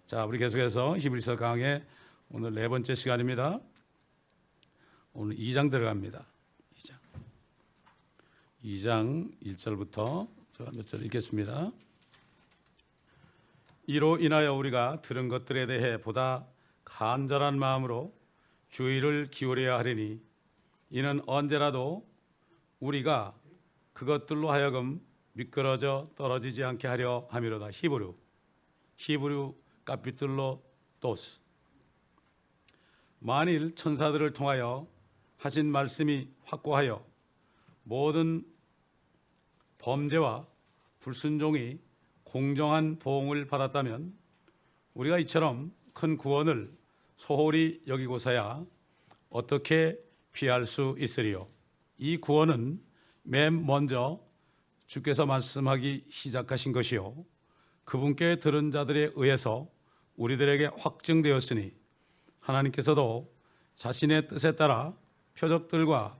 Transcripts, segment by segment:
자, 우리 계속해서 히브리서 강의 오늘 네 번째 시간입니다. 오늘 2장 들어갑니다. 2장 1절부터 제가 몇 절 읽겠습니다. 이로 인하여 우리가 들은 것들에 대해 보다 간절한 마음으로 주의를 기울여야 하리니 이는 언제라도 우리가 그것들로 하여금 미끄러져 떨어지지 않게 하려 함이로다. 히브리 카피툴로 토스. 만일 천사들을 통하여 하신 말씀이 확고하여 모든 범죄와 불순종이 공정한 보응을 받았다면 우리가 이처럼 큰 구원을 소홀히 여기고서야 어떻게 피할 수 있으리요. 이 구원은 맨 먼저 주께서 말씀하기 시작하신 것이요 그분께 들은 자들에 의해서 우리들에게 확증되었으니 하나님께서도 자신의 뜻에 따라 표적들과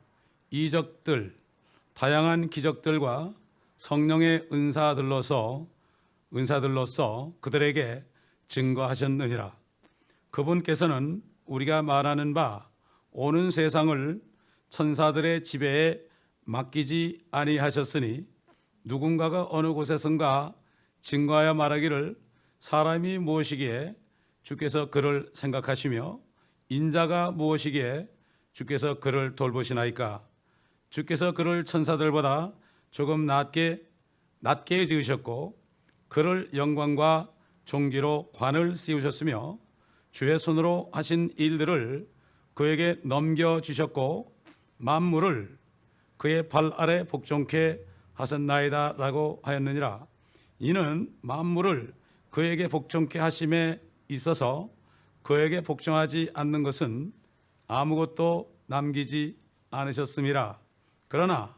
이적들, 다양한 기적들과 성령의 은사들로서 그들에게 증거하셨느니라. 그분께서는 우리가 말하는 바 오는 세상을 천사들의 지배에 맡기지 아니하셨으니 누군가가 어느 곳에선가 증거하여 말하기를 사람이 무엇이기에 주께서 그를 생각하시며 인자가 무엇이기에 주께서 그를 돌보시나이까. 주께서 그를 천사들보다 조금 낮게 지으셨고 그를 영광과 존귀로 관을 씌우셨으며 주의 손으로 하신 일들을 그에게 넘겨주셨고 만물을 그의 발 아래 복종케 하셨나이다 라고 하였느니라. 이는 만물을 그에게 복종케 하심에 있어서 그에게 복종하지 않는 것은 아무것도 남기지 않으셨음이라. 그러나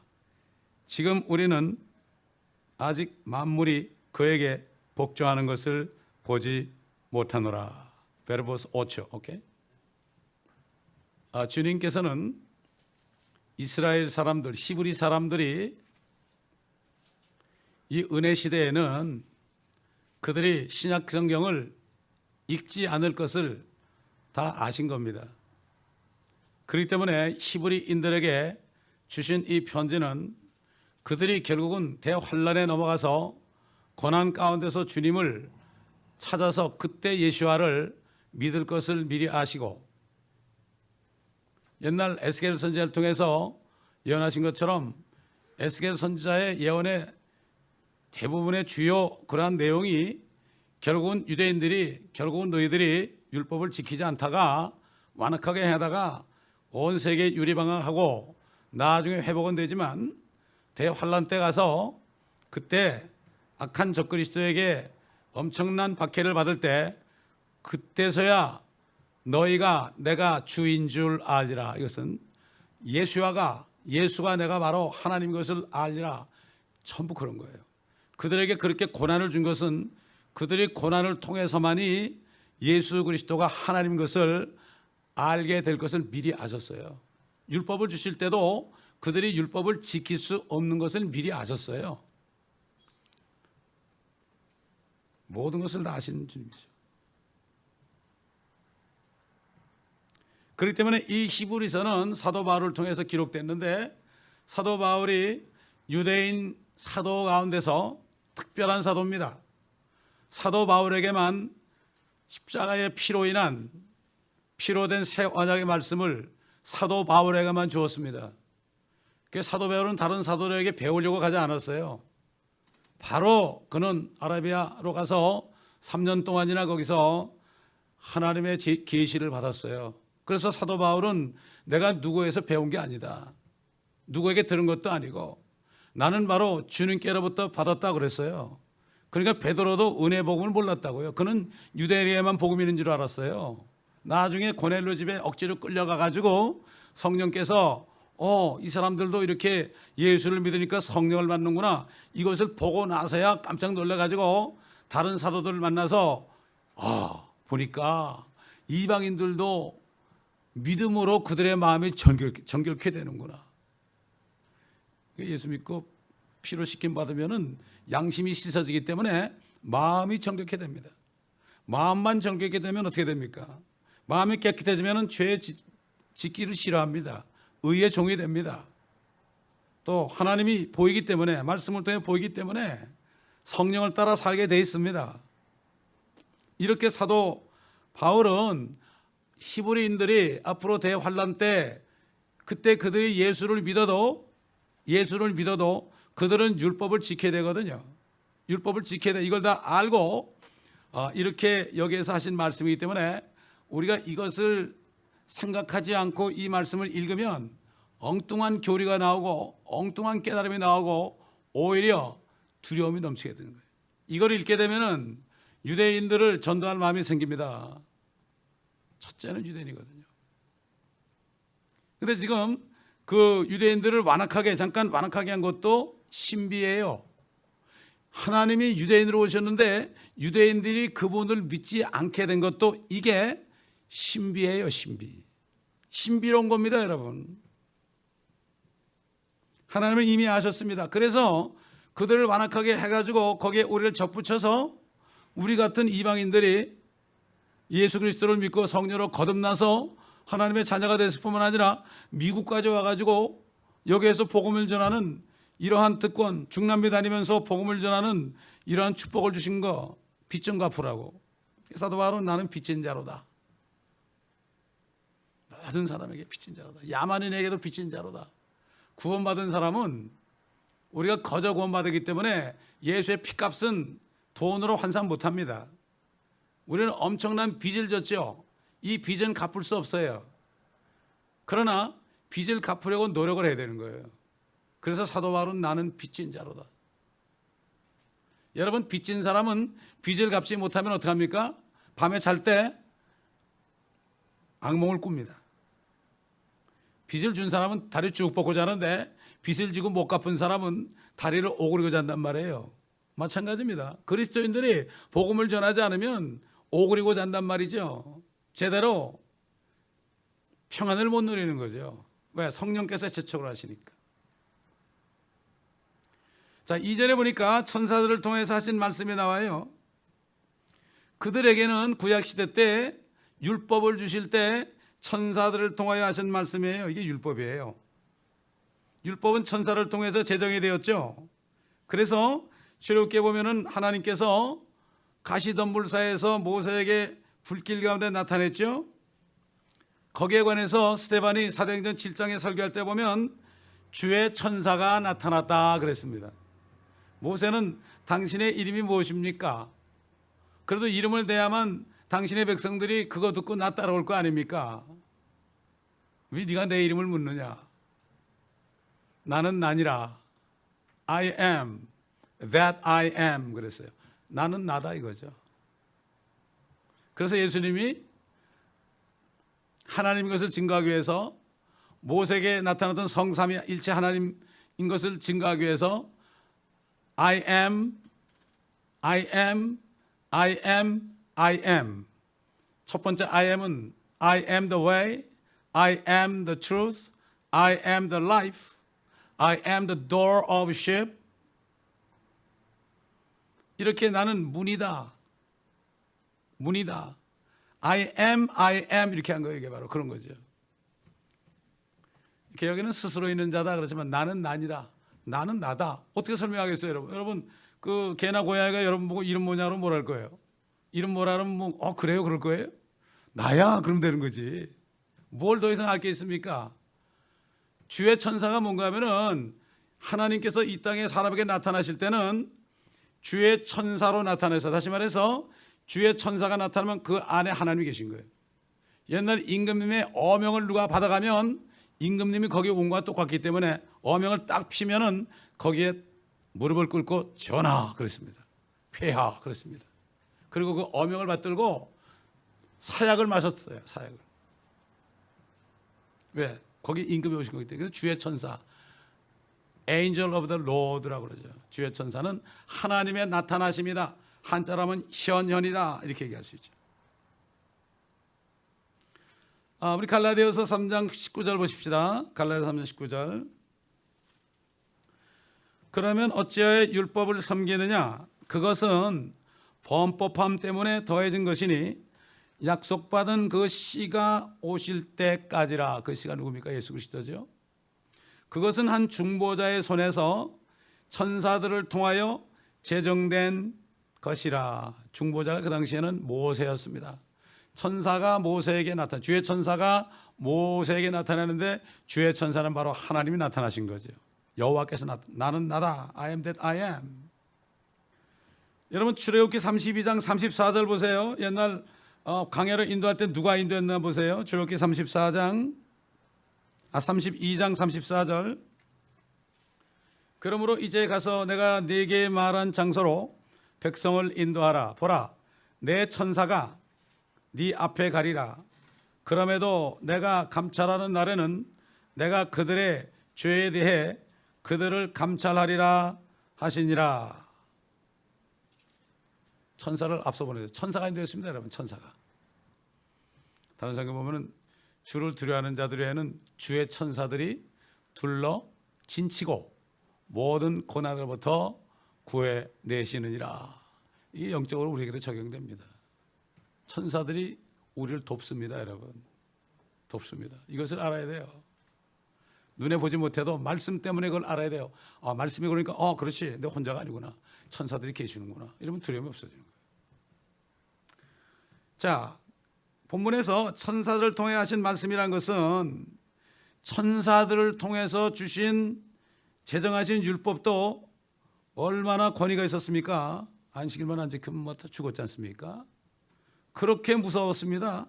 지금 우리는 아직 만물이 그에게 복종하는 것을 보지 못하노라. 베르보스 5초. 오케이? 주님께서는 이스라엘 사람들, 히브리 사람들이 이 은혜 시대에는 그들이 신약 성경을 읽지 않을 것을 다 아신 겁니다. 그렇기 때문에 히브리인들에게 주신 이 편지는 그들이 결국은 대환란에 넘어가서 고난 가운데서 주님을 찾아서 그때 예수와를 믿을 것을 미리 아시고 옛날 에스겔 선지자를 통해서 예언하신 것처럼 에스겔 선지자의 예언의 대부분의 주요 그러한 내용이 결국은 결국은 너희들이 율법을 지키지 않다가 완악하게 하다가 온 세계 유리방황하고 나중에 회복은 되지만 대환란 때 가서 그때 악한 적그리스도에게 엄청난 박해를 받을 때 그때서야 너희가 내가 주인 줄 알리라. 이것은 예수가 내가 바로 하나님인 것을 알리라. 전부 그런 거예요. 그들에게 그렇게 고난을 준 것은 그들이 고난을 통해서만이 예수 그리스도가 하나님인 것을 알게 될 것을 미리 아셨어요. 율법을 주실 때도 그들이 율법을 지킬 수 없는 것을 미리 아셨어요. 모든 것을 다 아시는 주님이죠. 그렇기 때문에 이 히브리서는 사도 바울을 통해서 기록됐는데 사도 바울이 유대인 사도 가운데서 특별한 사도입니다. 사도 바울에게만 십자가의 피로 된 새 언약의 말씀을 사도 바울에게만 주었습니다. 그래서 사도 바울은 다른 사도들에게 배우려고 가지 않았어요. 바로 그는 아라비아로 가서 3년 동안이나 거기서 하나님의 계시를 받았어요. 그래서 사도 바울은 내가 누구에서 배운 게 아니다. 누구에게 들은 것도 아니고 나는 바로 주님께로부터 받았다 그랬어요. 그러니까 베드로도 은혜 복음을 몰랐다고요. 그는 유대인에게만 복음 있는 줄 알았어요. 나중에 고넬료 집에 억지로 끌려가 가지고 성령께서 이 사람들도 이렇게 예수를 믿으니까 성령을 받는구나. 이것을 보고 나서야 깜짝 놀라 가지고 다른 사도들을 만나서 보니까 이방인들도 믿음으로 그들의 마음이 정결케 되는구나. 예수 믿고 피로 씻김 받으면은 양심이 씻어지기 때문에 마음이 정결케 됩니다. 마음만 정결케 되면 어떻게 됩니까? 마음이 깨끗해지면 죄 짓기를 싫어합니다. 의의 종이 됩니다. 또 하나님이 보이기 때문에, 말씀을 통해 보이기 때문에 성령을 따라 살게 돼 있습니다. 이렇게 사도 바울은 히브리인들이 앞으로 대환란 때, 그때 그들이 예수를 믿어도 그들은 율법을 지켜야 되거든요. 율법을 지켜야 돼. 이걸 다 알고 이렇게 여기에서 하신 말씀이기 때문에 우리가 이것을 생각하지 않고 이 말씀을 읽으면 엉뚱한 교리가 나오고 엉뚱한 깨달음이 나오고 오히려 두려움이 넘치게 되는 거예요. 이걸 읽게 되면은 유대인들을 전도할 마음이 생깁니다. 첫째는 유대인이거든요. 근데 지금 그 유대인들을 잠깐 완악하게 한 것도 신비예요. 하나님이 유대인으로 오셨는데 유대인들이 그분을 믿지 않게 된 것도 이게 신비예요. 신비로운 겁니다, 여러분. 하나님은 이미 아셨습니다. 그래서 그들을 완악하게 해가지고 거기에 우리를 접붙여서 우리 같은 이방인들이 예수 그리스도를 믿고 성령으로 거듭나서 하나님의 자녀가 됐을 뿐만 아니라 미국까지 와가지고 여기에서 복음을 전하는 이러한 특권, 중남미 다니면서 복음을 전하는 이러한 축복을 주신 거 빚 좀 갚으라고. 사도 바울은 나는 빚진 자로다. 받은 사람에게 빚진 자로다. 야만인에게도 빚진 자로다. 구원받은 사람은 우리가 거저 구원받았기 때문에 예수의 피값은 돈으로 환산 못합니다. 우리는 엄청난 빚을 졌죠. 이 빚은 갚을 수 없어요. 그러나 빚을 갚으려고 노력을 해야 되는 거예요. 그래서 사도 바울은 나는 빚진 자로다. 여러분, 빚진 사람은 빚을 갚지 못하면 어떡합니까? 밤에 잘 때 악몽을 꿉니다. 빚을 준 사람은 다리 쭉 뻗고 자는데 빚을 지고 못 갚은 사람은 다리를 오그리고 잔단 말이에요. 마찬가지입니다. 그리스도인들이 복음을 전하지 않으면 오그리고 잔단 말이죠. 제대로 평안을 못 누리는 거죠. 왜? 성령께서 재촉을 하시니까. 자, 2절에 보니까 천사들을 통해서 하신 말씀이 나와요. 그들에게는 구약시대 때 율법을 주실 때 천사들을 통하여 하신 말씀이에요. 이게 율법이에요. 율법은 천사를 통해서 제정이 되었죠. 그래서 출애굽기에 보면은 하나님께서 가시덤불사에서 모세에게 불길 가운데 나타냈죠. 거기에 관해서 스데반이 사도행전 7장에 설교할 때 보면 주의 천사가 나타났다 그랬습니다. 모세는 당신의 이름이 무엇입니까? 그래도 이름을 대야만 당신의 백성들이 그거 듣고 나 따라올 거 아닙니까? 왜 네가 내 이름을 묻느냐? 나는 나니라. I am that I am 그랬어요. 나는 나다 이거죠. 그래서 예수님이 하나님인 것을 증거하기 위해서 모세에게 나타났던 성삼위일체 하나님인 것을 증거하기 위해서 I am, I am, I am, I am. 첫 번째 I am은 I am the way, I am the truth, I am the life, I am the door of sheep. 이렇게 나는 문이다. I am 이렇게 한 거예요. 이게 바로 그런 거죠. 이렇게 여기는 스스로 있는 자다 그렇지만 나는 나니다. 나는 나다. 어떻게 설명하겠어요, 여러분? 여러분 그 개나 고양이가 여러분 보고 이름 뭐냐고 뭐랄 거예요? 이름 뭐라면 뭐 그래요 그럴 거예요? 나야 그러면 되는 거지. 뭘 더 이상 알 게 있습니까? 주의 천사가 뭔가 하면은 하나님께서 이 땅에 사람에게 나타나실 때는 주의 천사로 나타나서, 다시 말해서 주의 천사가 나타나면 그 안에 하나님이 계신 거예요. 옛날 임금님의 어명을 누가 받아가면 임금님이 거기에 온 것과 똑같기 때문에 어명을 딱 피면은 거기에 무릎을 꿇고 전하 그랬습니다. 폐하 그랬습니다. 그리고 그 어명을 받들고 사약을 마셨어요. 사약을. 왜? 거기 임금이 오신 거기 때문에. 그래서 주의 천사, Angel of the Lord라고 그러죠. 주의 천사는 하나님의 나타나심이다. 한자라면 현현이다 이렇게 얘기할 수 있죠. 우리 갈라디아서 3장 19절 보십시다. 갈라디아서 3장 19절. 그러면 어찌하여 율법을 섬기느냐? 그것은 범법함 때문에 더해진 것이니 약속받은 그 씨가 오실 때까지라. 그 씨가 누굽니까? 예수 그리스도죠. 그것은 한 중보자의 손에서 천사들을 통하여 제정된 것이라. 중보자가 그 당시에는 모세였습니다. 천사가 모세에게 나타, 주의 천사가 모세에게 나타나는데 주의 천사는 바로 하나님이 나타나신 거죠. 여호와께서 나는 나다. I am that I am. 여러분 출애굽기 32장 34절 보세요. 옛날 강해를 인도할 때 누가 인도했나 보세요. 출애굽기 32장 34절. 그러므로 이제 가서 내가 네게 말한 장소로 백성을 인도하라. 보라, 내 천사가 네 앞에 가리라. 그럼에도 내가 감찰하는 날에는 내가 그들의 죄에 대해 그들을 감찰하리라 하시니라. 천사를 앞서 보내죠. 천사가 인도했습니다, 여러분. 천사가. 다른 성경 보면은 주를 두려워하는 자들에게는 주의 천사들이 둘러 진치고 모든 고난으로부터 구해내시느니라. 이게 영적으로 우리에게도 적용됩니다. 천사들이 우리를 돕습니다, 여러분. 돕습니다. 이것을 알아야 돼요. 눈에 보지 못해도 말씀 때문에 그걸 알아야 돼요. 말씀이 그러니까 그렇지, 내 혼자가 아니구나. 천사들이 계시는구나. 이러면 두려움이 없어지는 거예요. 자, 본문에서 천사들을 통해 하신 말씀이란 것은 천사들을 통해서 주신 제정하신 율법도 얼마나 권위가 있었습니까? 안식일만 안 지키면 죽었지 않습니까? 그렇게 무서웠습니다.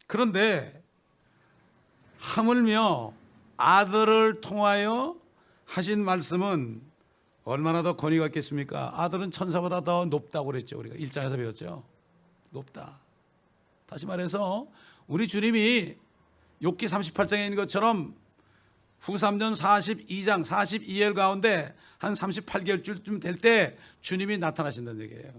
그런데 하물며 아들을 통하여 하신 말씀은 얼마나 더 권위가 있겠습니까? 아들은 천사보다 더 높다고 그랬죠. 우리가 1장에서 배웠죠. 높다. 다시 말해서 우리 주님이 욥기 38장에 있는 것처럼 후삼전 42장 42일 가운데 한 38개월쯤 될 때 주님이 나타나신다는 얘기예요.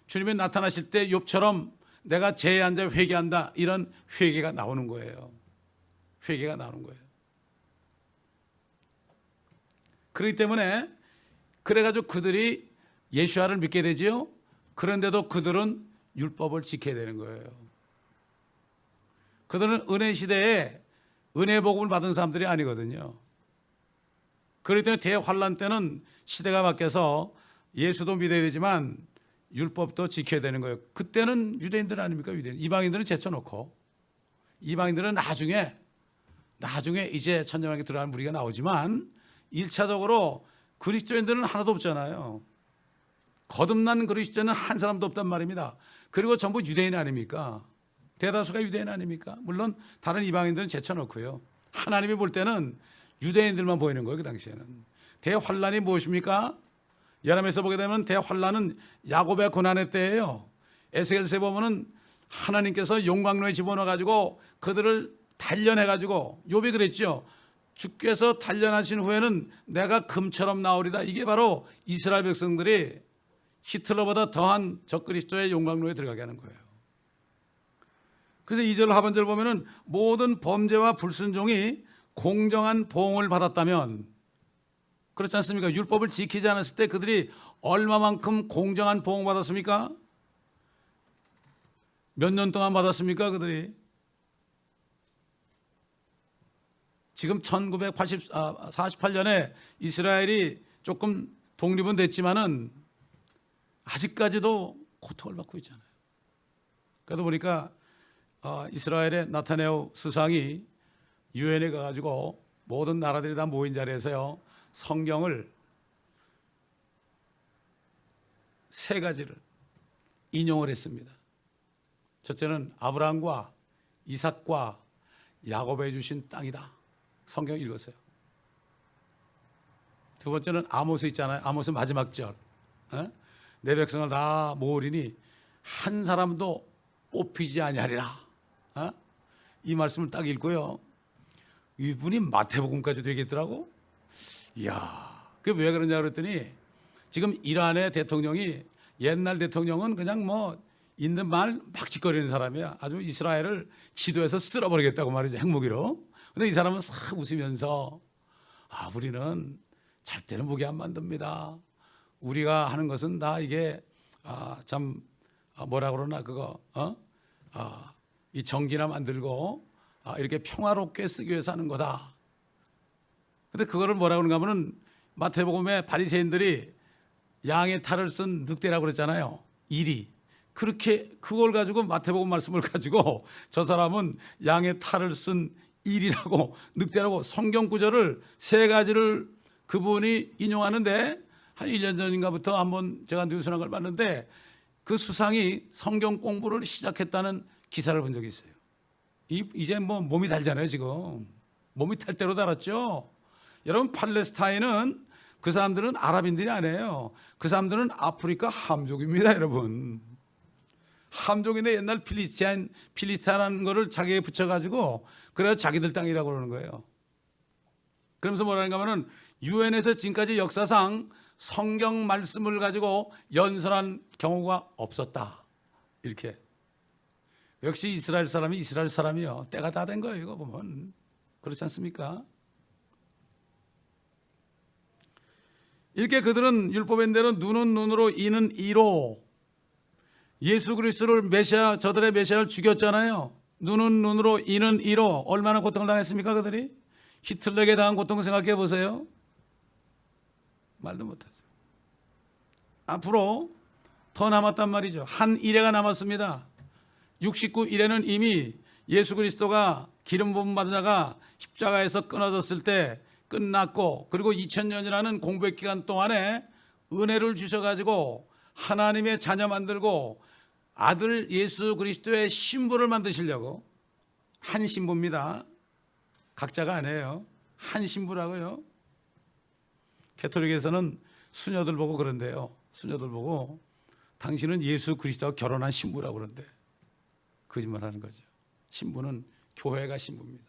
주님이 나타나실 때 욥처럼 내가 죄에 앉아 회개한다, 이런 회개가 나오는 거예요. 회개가 나오는 거예요. 그렇기 때문에 그래가지고 그들이 예수야를 믿게 되지요. 그런데도 그들은 율법을 지켜야 되는 거예요. 그들은 은혜 시대에 은혜 복음을 받은 사람들이 아니거든요. 그렇기 때문에 대환란 때는 시대가 바뀌어서 예수도 믿어야 되지만 율법도 지켜야 되는 거예요. 그때는 유대인들 아닙니까? 유대인. 이방인들은 제쳐놓고, 이방인들은 나중에 이제 천년왕국에 들어가는 무리가 나오지만 1차적으로 그리스도인들은 하나도 없잖아요. 거듭난 그리스도인은 한 사람도 없단 말입니다. 그리고 전부 유대인 아닙니까? 대다수가 유대인 아닙니까? 물론 다른 이방인들은 제쳐놓고요. 하나님이 볼 때는 유대인들만 보이는 거예요. 그 당시에는. 대환란이 무엇입니까? 열람에서 보게 되면 대환란은 야곱의 고난의 때예요. 에스겔서에 보면은 하나님께서 용광로에 집어넣어가지고 그들을 단련해가지고, 욥이 그랬죠. 주께서 단련하신 후에는 내가 금처럼 나오리다. 이게 바로 이스라엘 백성들이 히틀러보다 더한 적그리스도의 용광로에 들어가게 하는 거예요. 그래서 2절 하반절 보면은 모든 범죄와 불순종이 공정한 보응을 받았다면, 그렇지 않습니까? 율법을 지키지 않았을 때 그들이 얼마만큼 공정한 보응을 받았습니까? 몇 년 동안 받았습니까? 그들이 지금 1948년에 이스라엘이 조금 독립은 됐지만은 아직까지도 고통을 받고 있잖아요. 그러다 보니까 이스라엘의 나타네오 수상이 유엔에 가가지고 모든 나라들이 다 모인 자리에서요, 성경을 3가지를 인용을 했습니다. 첫째는 아브라함과 이삭과 야곱에 주신 땅이다. 성경 읽었어요. 두 번째는 아모스 있잖아요. 아모스 마지막 절. 내 백성을 다 모으리니 한 사람도 뽑히지 아니하리라. 이 말씀을 딱 읽고요. 이분이 마태복음까지 되겠더라고. 이야, 그게 왜 그러냐 그랬더니 지금 이란의 대통령이, 옛날 대통령은 그냥 뭐 있는 말 막 짓거리는 사람이야. 아주 이스라엘을 지도에서 쓸어버리겠다고 말이죠, 핵무기로. 근데 이 사람은 싹 웃으면서 우리는 절대로 무기 안 만듭니다. 우리가 하는 것은 다 이게 참 뭐라 그러나 그거 이 정기나 만들고 이렇게 평화롭게 쓰기 위해서 하는 거다. 근데 그거를 뭐라 그런가 하면은 마태복음에 바리새인들이 양의 탈을 쓴 늑대라고 그랬잖아요. 일이. 그렇게 그걸 가지고 마태복음 말씀을 가지고 저 사람은 양의 탈을 쓴 일이라고 늑대라고 성경 구절을 세 가지를 그분이 인용하는데 한 1년 전인가부터 한번 제가 뉴스나 걸 봤는데 그 수상이 성경 공부를 시작했다는 기사를 본 적이 있어요. 이제 뭐 몸이 달잖아요, 지금. 몸이 탈 대로 달았죠. 여러분, 팔레스타인은 그 사람들은 아랍인들이 아니에요. 그 사람들은 아프리카 함족입니다, 여러분. 함족인데 옛날 필리스타라는 거를 자기에게 붙여가지고 그래서 자기들 땅이라고 그러는 거예요. 그러면서 뭐라는가 하면은 유엔에서 지금까지 역사상 성경 말씀을 가지고 연설한 경우가 없었다. 이렇게. 역시 이스라엘 사람이 이스라엘 사람이요. 때가 다 된 거예요, 이거 보면. 그렇지 않습니까? 이렇게 그들은 율법의 대로 눈은 눈으로 이는 이로 예수 그리스도를 메시아, 저들의 메시아를 죽였잖아요. 눈은 눈으로 이는 이로 얼마나 고통을 당했습니까, 그들이? 히틀러에게 당한 고통을 생각해 보세요. 말도 못하죠. 앞으로 더 남았단 말이죠. 한 일회가 남았습니다. 69일에는 이미 예수 그리스도가 기름 부음 받은 자가 십자가에서 끊어졌을 때 끝났고, 그리고 2000년이라는 공백 기간 동안에 은혜를 주셔가지고 하나님의 자녀 만들고 아들 예수 그리스도의 신부를 만드시려고, 한 신부입니다. 각자가 아니에요. 한 신부라고요. 가톨릭에서는 수녀들 보고 그런데요. 수녀들 보고 당신은 예수 그리스도와 결혼한 신부라고 그러는데 거짓말하는 거죠. 신부는 교회가 신부입니다.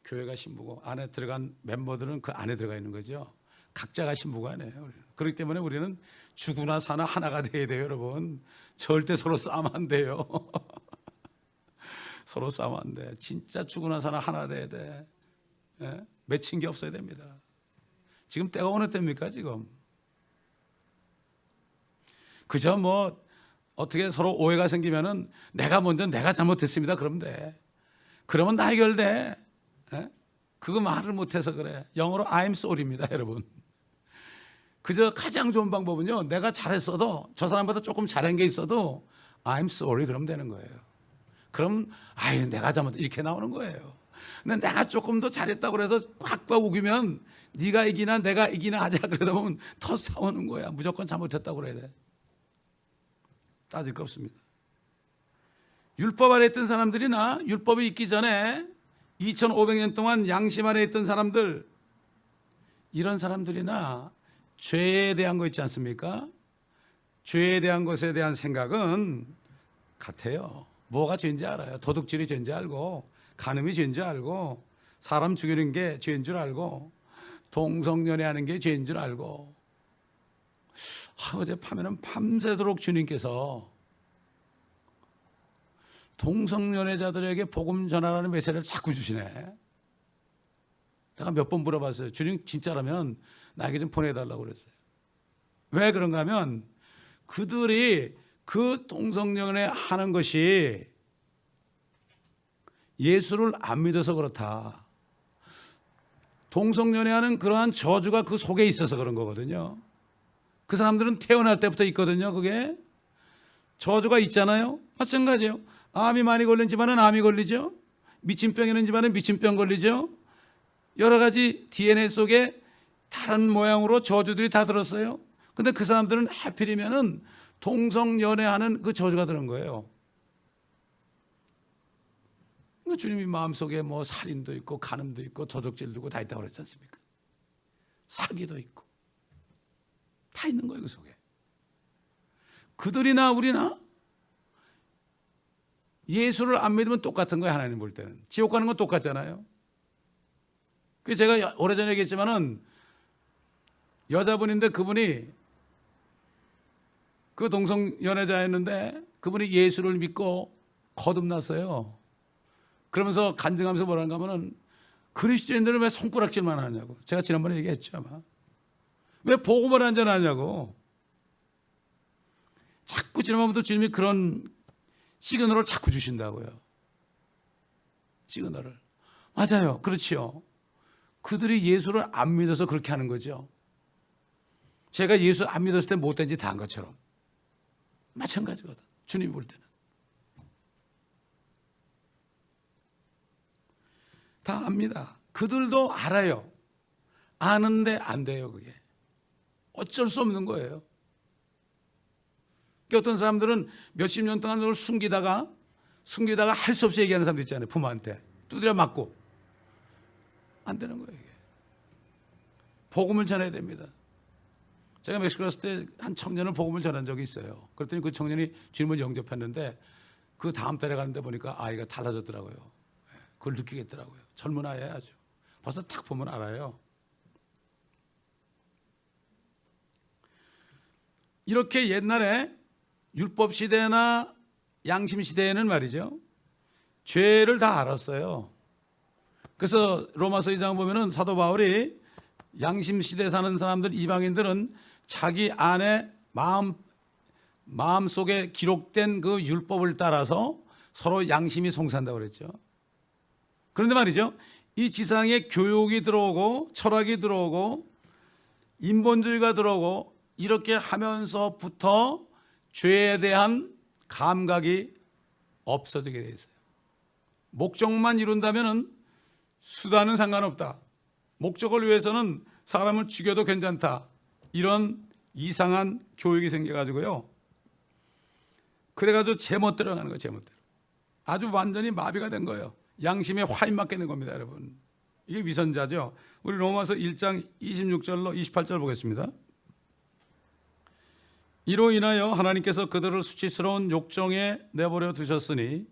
교회가 신부고 안에 들어간 멤버들은 그 안에 들어가 있는 거죠. 각자가 신부가 아니에요. 그렇기 때문에 우리는 죽으나 사나 하나가 돼야 돼요, 여러분. 절대 서로 싸우면 안 돼요. 서로 싸우면 안 돼. 진짜 죽으나 사나 하나 돼야 돼. 예? 맺힌 게 없어야 됩니다. 지금 때가 어느 때입니까, 지금? 그저 뭐 어떻게 서로 오해가 생기면은 내가 먼저 내가 잘못했습니다 그러면 돼. 그러면 다 해결돼. 예? 그거 말을 못해서 그래. 영어로 I'm sorry입니다, 여러분. 그저 가장 좋은 방법은요, 내가 잘했어도 저 사람보다 조금 잘한 게 있어도 I'm sorry 그러면 되는 거예요. 그럼 아유 내가 잘못 이렇게 나오는 거예요. 근데 내가 조금 더 잘했다고 해서 꽉꽉 우기면 네가 이기나 내가 이기나 하자 그러다 보면 더 싸우는 거야. 무조건 잘못했다고 그래야 돼. 따질 거 없습니다. 율법 아래 있던 사람들이나 율법이 있기 전에 2500년 동안 양심 아래 있던 사람들, 이런 사람들이나 죄에 대한 거 있지 않습니까? 죄에 대한 것에 대한 생각은 같아요. 뭐가 죄인지 알아요. 도둑질이 죄인지 알고, 간음이 죄인지 알고, 사람 죽이는 게 죄인 줄 알고, 동성연애하는 게 죄인 줄 알고. 어젯밤에는 밤새도록 주님께서 동성연애자들에게 복음 전하라는 메시지를 자꾸 주시네. 내가 몇 번 물어봤어요. 주님 진짜라면 나에게 좀 보내달라고 그랬어요. 왜 그런가 하면 그들이 그 동성연애 하는 것이 예수를 안 믿어서 그렇다. 동성연애하는 그러한 저주가 그 속에 있어서 그런 거거든요. 그 사람들은 태어날 때부터 있거든요. 그게 저주가 있잖아요. 마찬가지예요. 암이 많이 걸린 집안은 암이 걸리죠. 미친병 있는 집안은 미친병 걸리죠. 여러 가지 DNA 속에 다른 모양으로 저주들이 다 들었어요. 근데 그 사람들은 하필이면은 동성연애하는 그 저주가 들은 거예요. 주님이 마음속에 뭐 살인도 있고 간음도 있고 도둑질도 있고 다 있다고 그랬지 않습니까? 사기도 있고 다 있는 거예요, 그 속에. 그들이나 우리나 예수를 안 믿으면 똑같은 거예요. 하나님 볼 때는 지옥 가는 건 똑같잖아요. 그래서 제가 오래전에 얘기했지만은 여자분인데 그분이 그 동성연애자였는데 그분이 예수를 믿고 거듭났어요. 그러면서 간증하면서 뭐라는가 하면은 그리스도인들은 왜 손가락질만 하냐고. 제가 지난번에 얘기했죠, 아마. 왜 복음을 안 전하냐고. 자꾸 지나면부터 주님이 그런 시그널을 자꾸 주신다고요. 시그널을. 맞아요. 그렇지요. 그들이 예수를 안 믿어서 그렇게 하는 거죠. 제가 예수 안 믿었을 때 못된 짓 다 한 것처럼 마찬가지거든. 주님이 볼 때는 다 압니다. 그들도 알아요. 아는데 안 돼요. 그게 어쩔 수 없는 거예요. 어떤 사람들은 몇십 년 동안 그걸 숨기다가 할 수 없이 얘기하는 사람도 있잖아요. 부모한테 두드려 맞고. 안 되는 거예요. 이게. 복음을 전해야 됩니다. 제가 멕시코 갔을 때 한 청년은 복음을 전한 적이 있어요. 그랬더니 그 청년이 주님을 영접했는데 그 다음 달에 가는데 보니까 아이가 달라졌더라고요. 그걸 느끼겠더라고요. 젊은 아이예요. 아주. 벌써 딱 보면 알아요. 이렇게 옛날에 율법 시대나 양심 시대에는 말이죠, 죄를 다 알았어요. 그래서 로마서 2장 보면은 사도 바울이 양심 시대에 사는 사람들, 이방인들은 자기 안에 마음 속에 기록된 그 율법을 따라서 서로 양심이 송산다고 그랬죠. 그런데 말이죠, 이 지상에 교육이 들어오고 철학이 들어오고 인본주의가 들어오고 이렇게 하면서부터 죄에 대한 감각이 없어지게 돼 있어요. 목적만 이룬다면은 수단은 상관없다. 목적을 위해서는 사람을 죽여도 괜찮다. 이런 이상한 교육이 생겨가지고요. 그래가지고 제멋대로 가는 거예요. 제멋대로. 아주 완전히 마비가 된 거예요. 양심에 화인 맞게 된 겁니다. 여러분. 이게 위선자죠. 우리 로마서 1장 26절로 28절 보겠습니다. 이로 인하여 하나님께서 그들을 수치스러운 욕정에 내버려 두셨으니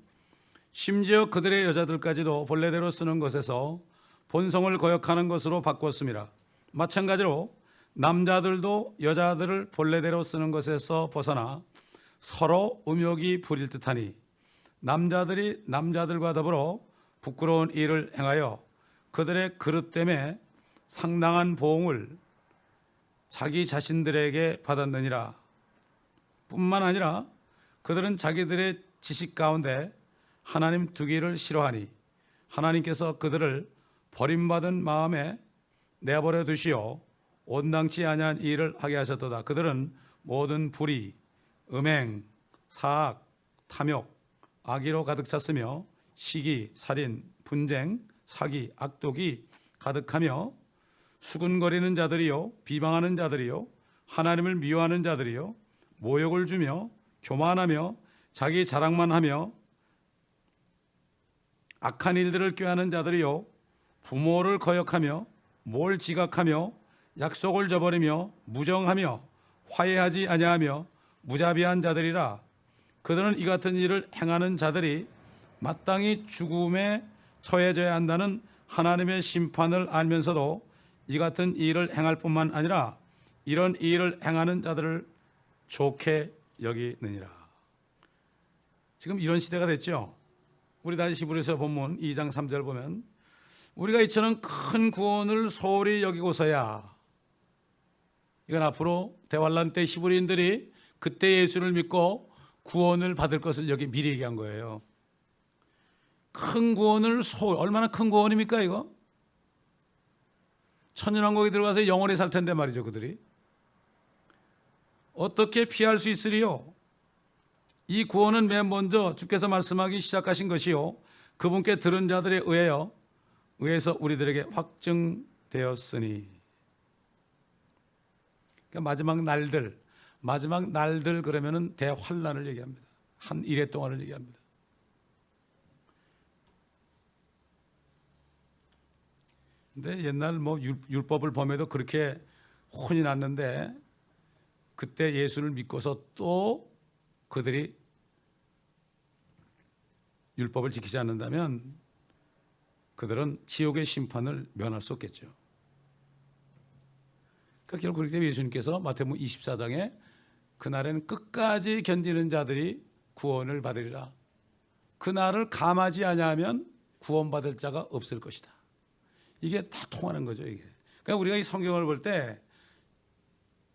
심지어 그들의 여자들까지도 본래대로 쓰는 것에서 본성을 거역하는 것으로 바꿨습니다. 마찬가지로 남자들도 여자들을 본래대로 쓰는 것에서 벗어나 서로 음욕이 부릴 듯하니 남자들이 남자들과 더불어 부끄러운 일을 행하여 그들의 그릇 때문에 상당한 보응을 자기 자신들에게 받았느니라. 뿐만 아니라 그들은 자기들의 지식 가운데 하나님 두기를 싫어하니 하나님께서 그들을 버림받은 마음에 내버려 두시어 온당치 아니한 일을 하게 하셨도다. 그들은 모든 불의, 음행, 사악, 탐욕, 악의로 가득 찼으며 시기, 살인, 분쟁, 사기, 악독이 가득하며 수군거리는 자들이요, 비방하는 자들이요, 하나님을 미워하는 자들이요, 모욕을 주며 교만하며 자기 자랑만 하며 악한 일들을 꾀하는 자들이요, 부모를 거역하며 뭘 지각하며 약속을 저버리며 무정하며 화해하지 아니하며 무자비한 자들이라. 그들은 이 같은 일을 행하는 자들이 마땅히 죽음에 처해져야 한다는 하나님의 심판을 알면서도 이 같은 일을 행할 뿐만 아니라 이런 일을 행하는 자들을 좋게 여기느니라. 지금 이런 시대가 됐죠. 우리 다시 히브리서 본문 2장 3절 보면 우리가 이처럼 큰 구원을 소홀히 여기고서야, 이건 앞으로 대환란 때 히브리인들이 그때 예수를 믿고 구원을 받을 것을 여기 미리 얘기한 거예요. 큰 구원을 얼마나 큰 구원입니까 이거? 천년왕국에 들어가서 영원히 살 텐데 말이죠. 그들이 어떻게 피할 수 있으리요? 이 구원은 맨 먼저 주께서 말씀하기 시작하신 것이요, 그분께 들은 자들에 의해서 우리들에게 확증되었으니. 그러니까 마지막 날들 그러면은 대환란을 얘기합니다. 한 일해 동안을 얘기합니다. 근데 옛날 뭐 율법을 범해도 그렇게 혼이 났는데 그때 예수를 믿고서 또 그들이 율법을 지키지 않는다면 그들은 지옥의 심판을 면할 수 없겠죠. 그러니까 결국 그렇기 때문에 예수님께서 마태복음 24장에 그날에는 끝까지 견디는 자들이 구원을 받으리라. 그날을 감하지 아니하면 구원받을 자가 없을 것이다. 이게 다 통하는 거죠. 이게. 그러니까 우리가 이 성경을 볼 때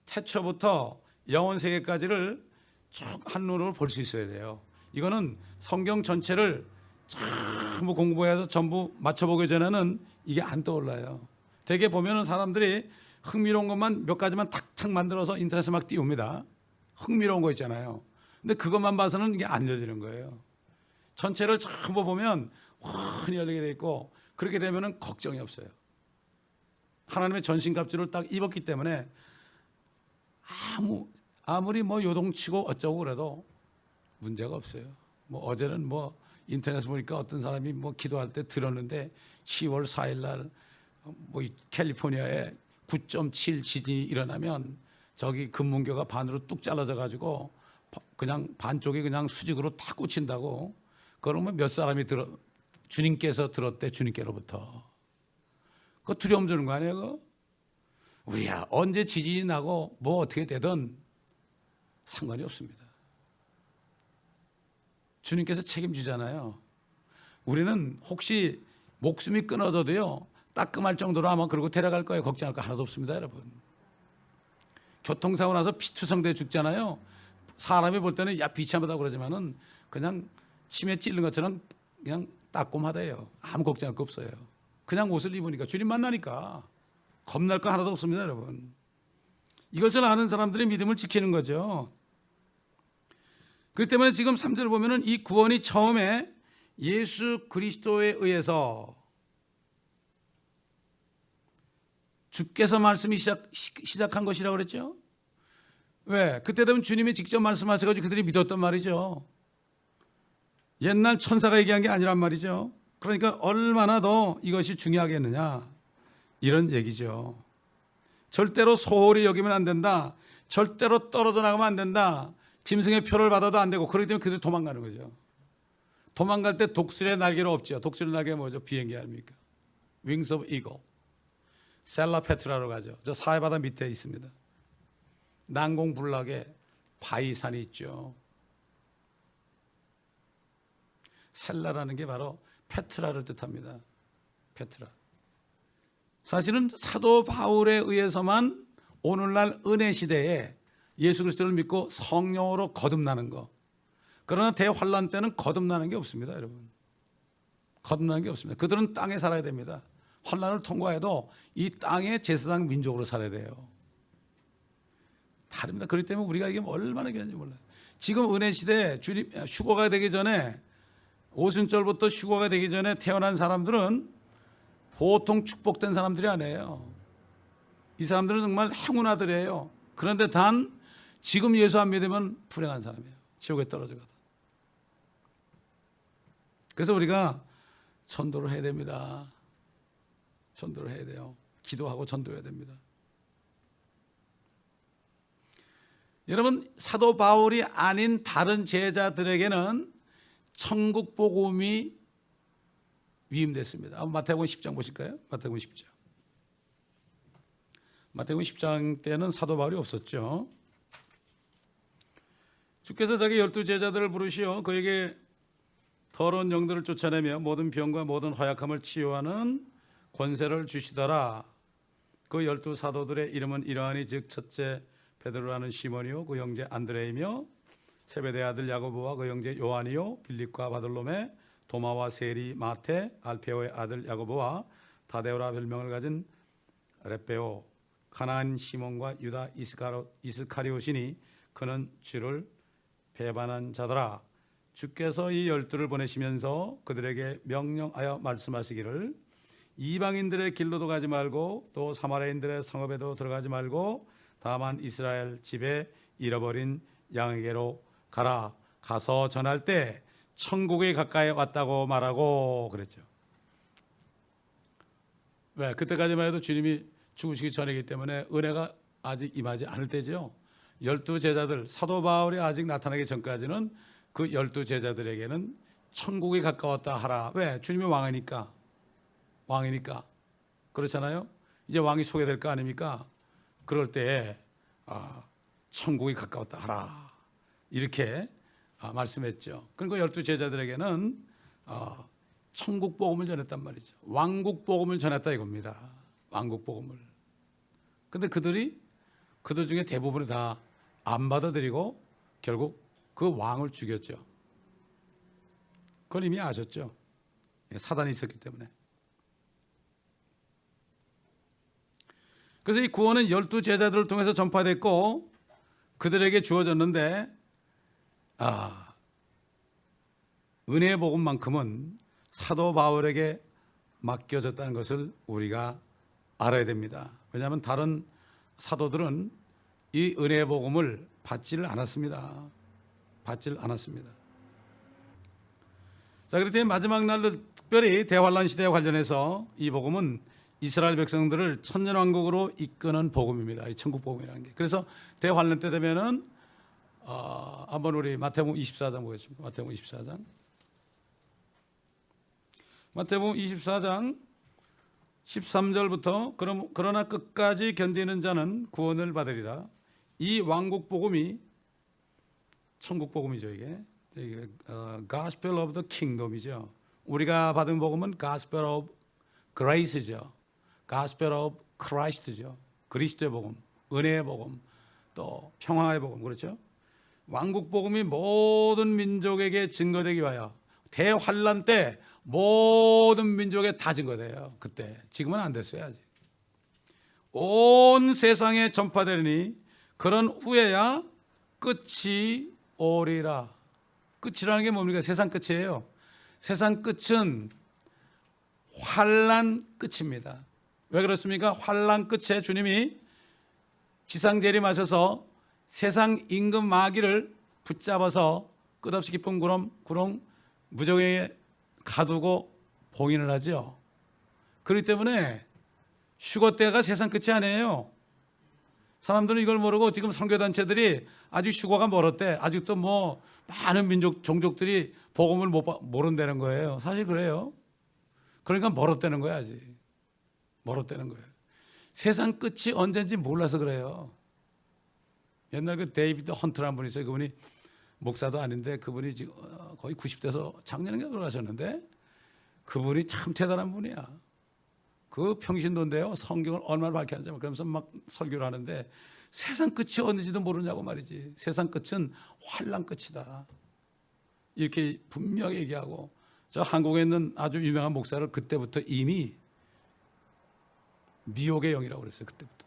태초부터 영원 세계까지를 쭉 한눈으로 볼 수 있어야 돼요. 이거는 성경 전체를 전부 공부해서 전부 맞춰보기 전에는 이게 안 떠올라요. 되게 보면은 사람들이 흥미로운 것만 몇 가지만 탁탁 만들어서 인터넷에 막 띄웁니다. 흥미로운 거 있잖아요. 근데 그것만 봐서는 이게 안 열리는 거예요. 전체를 전부 보면 환히 열리게 돼 있고, 그렇게 되면은 걱정이 없어요. 하나님의 전신갑주를 딱 입었기 때문에 아무리 뭐 요동치고 어쩌고 그래도 문제가 없어요. 뭐 어제는 뭐 인터넷 보니까 어떤 사람이 뭐 기도할 때 들었는데 10월 4일 날 뭐 캘리포니아에 9.7 지진이 일어나면 저기 금문교가 반으로 뚝 잘라져 가지고 그냥 반쪽이 그냥 수직으로 탁 꽂힌다고. 그러면 몇 사람이 주님께서 들었대, 주님께로부터. 그거 두려움 주는 거 아니에요? 그거? 우리야 언제 지진이 나고 뭐 어떻게 되든 상관이 없습니다. 주님께서 책임지잖아요. 우리는 혹시 목숨이 끊어져도요 따끔할 정도로 아마 그러고 데려갈 거예요. 걱정할 거 하나도 없습니다, 여러분. 교통사고 나서 피투성대 죽잖아요. 사람이 볼 때는 야 비참하다고 그러지만은 그냥 침에 찔린 것처럼 그냥 따끔하대요. 아무 걱정할 거 없어요. 그냥 옷을 입으니까, 주님 만나니까 겁날 거 하나도 없습니다, 여러분. 이것을 아는 사람들이 믿음을 지키는 거죠. 그렇기 때문에 지금 3절 보면은 이 구원이 처음에 예수 그리스도에 의해서 주께서 말씀이 시작한 것이라고 그랬죠. 왜? 그때 되면 주님이 직접 말씀하셔가지고 그들이 믿었단 말이죠. 옛날 천사가 얘기한 게 아니란 말이죠. 그러니까 얼마나 더 이것이 중요하겠느냐, 이런 얘기죠. 절대로 소홀히 여기면 안 된다. 절대로 떨어져 나가면 안 된다. 짐승의 표를 받아도 안 되고. 그렇기 때문에 그들이 도망가는 거죠. 도망갈 때 독수리의 날개는 없죠. 독수리 날개가 뭐죠? 비행기 아닙니까? Wings of Eagle. 셀라페트라로 가죠. 저 사해바다 밑에 있습니다. 난공불락에 바위산이 있죠. 셀라라는 게 바로 페트라를 뜻합니다. 페트라. 사실은 사도 바울에 의해서만 오늘날 은혜 시대에 예수 그리스도를 믿고 성령으로 거듭나는 거. 그러나 대환란 때는 거듭나는 게 없습니다, 여러분. 거듭나는 게 없습니다. 그들은 땅에 살아야 됩니다. 환란을 통과해도 이 땅의 제사장 민족으로 살아야 돼요. 다릅니다. 그렇기 때문에 우리가 이게 얼마나 귀한지 몰라요. 지금 은혜 시대에 주님 휴거가 되기 전에, 오순절부터 휴거가 되기 전에 태어난 사람들은 보통 축복된 사람들이 아니에요. 이 사람들은 정말 행운 아들이에요. 그런데 단 지금 예수 안 믿으면 불행한 사람이에요. 지옥에 떨어져가다. 그래서 우리가 전도를 해야 됩니다. 전도를 해야 돼요. 기도하고 전도해야 됩니다. 여러분, 사도 바울이 아닌 다른 제자들에게는 천국 복음이 위임됐습니다. 한번 마태복음 10장 보실까요? 마태복음 10장. 마태복음 10장 때는 사도 바울이 없었죠. 주께서 자기 12제자들을 부르시어 그에게 더러운 영들을 쫓아내며 모든 병과 모든 허약함을 치유하는 권세를 주시더라. 그 12사도들의 이름은 이러하니 즉 첫째 베드로라는 시몬이요 그 형제 안드레이며 세베대 아들 야고보와 그 형제 요한이요 빌립과 바돌로메 도마와 세리 마테 알페오의 아들 야고보와 다데오라 별명을 가진 렛베오 가나안 시몬과 유다 이스카리옷이니 그는 주를 배반한 자더라. 주께서 이 12를 보내시면서 그들에게 명령하여 말씀하시기를 이방인들의 길로도 가지 말고 또 사마리아인들의 성읍에도 들어가지 말고 다만 이스라엘 집에 잃어버린 양에게로 가라. 가서 전할 때 천국에 가까이 왔다고 말하고 그랬죠. 왜? 그때까지만 해도 주님이 죽으시기 전이기 때문에 은혜가 아직 임하지 않을 때죠. 12제자들, 사도 바울이 아직 나타나기 전까지는 그 12제자들에게는 천국이 가까웠다 하라. 왜? 주님이 왕이니까. 왕이니까. 그렇잖아요. 이제 왕이 소개될 거 아닙니까? 그럴 때 천국이 가까웠다 하라. 이렇게 말씀했죠. 그리고 12제자들에게는 천국 복음을 전했단 말이죠. 왕국 복음을 전했다 이겁니다. 왕국 복음을. 근데 그들 중에 대부분이 다 안 받아들이고 결국 그 왕을 죽였죠. 그건 이미 아셨죠. 사단이 있었기 때문에. 그래서 이 구원은 12제자들을 통해서 전파됐고 그들에게 주어졌는데 은혜의 복음만큼은 사도 바울에게 맡겨졌다는 것을 우리가 알아야 됩니다. 왜냐하면 다른 사도들은 이 은혜의 복음을 받지를 않았습니다. 자, 그렇기 마지막 날들 특별히 대환란 시대에 관련해서 이 복음은 이스라엘 백성들을 천년왕국으로 이끄는 복음입니다. 이 천국 복음이라는 게. 그래서 대환란 때 되면은 한번 우리 마태복음 24장 보겠습니다. 마태복음 24장. 마태복음 24장 13절부터 그러나 끝까지 견디는 자는 구원을 받으리라. 이 왕국 복음이 천국 복음이죠. 이게 Gospel of the Kingdom이죠. 우리가 받은 복음은 Gospel of Grace죠. Gospel of Christ죠. 그리스도의 복음, 은혜의 복음, 또 평화의 복음, 그렇죠? 왕국 복음이 모든 민족에게 증거되기 위하여 대환란 때 모든 민족에 다 증거돼요. 그때. 지금은 안 됐어요. 아직. 온 세상에 전파되리니 그런 후에야 끝이 오리라. 끝이라는 게 뭡니까? 세상 끝이에요. 세상 끝은 환란 끝입니다. 왜 그렇습니까? 환란 끝에 주님이 지상 재림하셔서 세상 임금 마귀를 붙잡아서 끝없이 깊은 구렁 무정에 가두고 봉인을 하죠. 그렇기 때문에 휴거 때가 세상 끝이 아니에요. 사람들은 이걸 모르고 지금 선교단체들이 아직 휴거가 멀었대. 아직도 뭐 많은 민족 종족들이 복음을 모른다는 거예요. 사실 그래요. 그러니까 멀었다는 거야. 아직 멀었다는 거예요. 세상 끝이 언제인지 몰라서 그래요. 옛날 그 데이비드 헌트라는 분이 있어요. 그분이 목사도 아닌데 그분이 지금 거의 90대에서 작년에 돌아가셨는데 그분이 참 대단한 분이야. 그 평신도인데요. 성경을 얼마나 밝혀하는지 그러면서 막 설교를 하는데 세상 끝이 어디지도 모르냐고 말이지. 세상 끝은 환란 끝이다. 이렇게 분명히 얘기하고 저 한국에 있는 아주 유명한 목사를 그때부터 이미 미혹의 영이라고 그랬어요. 그때부터.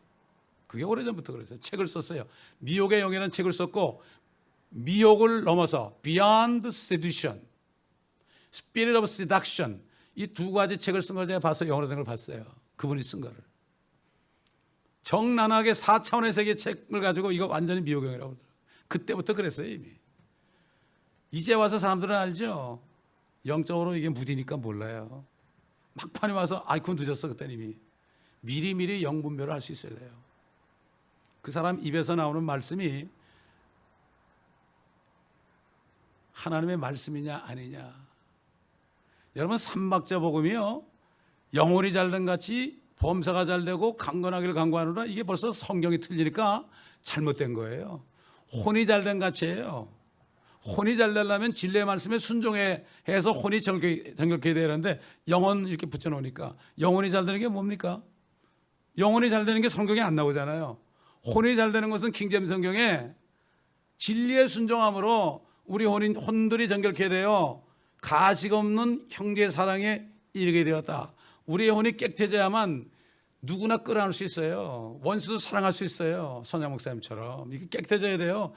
그게 오래전부터 그랬어요. 책을 썼어요. 미혹의 영이라는 책을 썼고 미혹을 넘어서 Beyond Seduction, Spirit of Seduction 이 두 가지 책을 쓴 걸 제가 봤어요. 영어로 된 걸 봤어요. 그분이 쓴 거를. 정난하게 4차원의 세계 책을 가지고 이거 완전히 미혹의 영이라고 그러더라고요. 그때부터 그랬어요. 이미. 이제 와서 사람들은 알죠. 영적으로 이게 무디니까 몰라요. 막판에 와서 그건 늦었어. 그때는 이미. 미리미리 영분별을 할 수 있어야 돼요. 그 사람 입에서 나오는 말씀이 하나님의 말씀이냐 아니냐. 여러분 삼박자 복음이요. 영혼이 잘된 같이 범사가 잘되고 강건하기를 강구하노라. 이게 벌써 성경이 틀리니까 잘못된 거예요. 혼이 잘된 같이예요. 혼이 잘되려면 진리의 말씀에 순종해서 혼이 정결케 되는데 영혼 이렇게 붙여놓으니까 영혼이 잘되는 게 뭡니까? 영혼이 잘되는 게 성경에 안 나오잖아요. 혼이 잘되는 것은 킹제임스 성경에 진리의 순종함으로 우리 혼들이 정결케 되어 가식 없는 형제의 사랑에 이르게 되었다. 우리의 혼이 깨끗해져야만 누구나 끌어안을 수 있어요. 원수도 사랑할 수 있어요. 선양 목사님처럼 이게 깨끗해져야 돼요.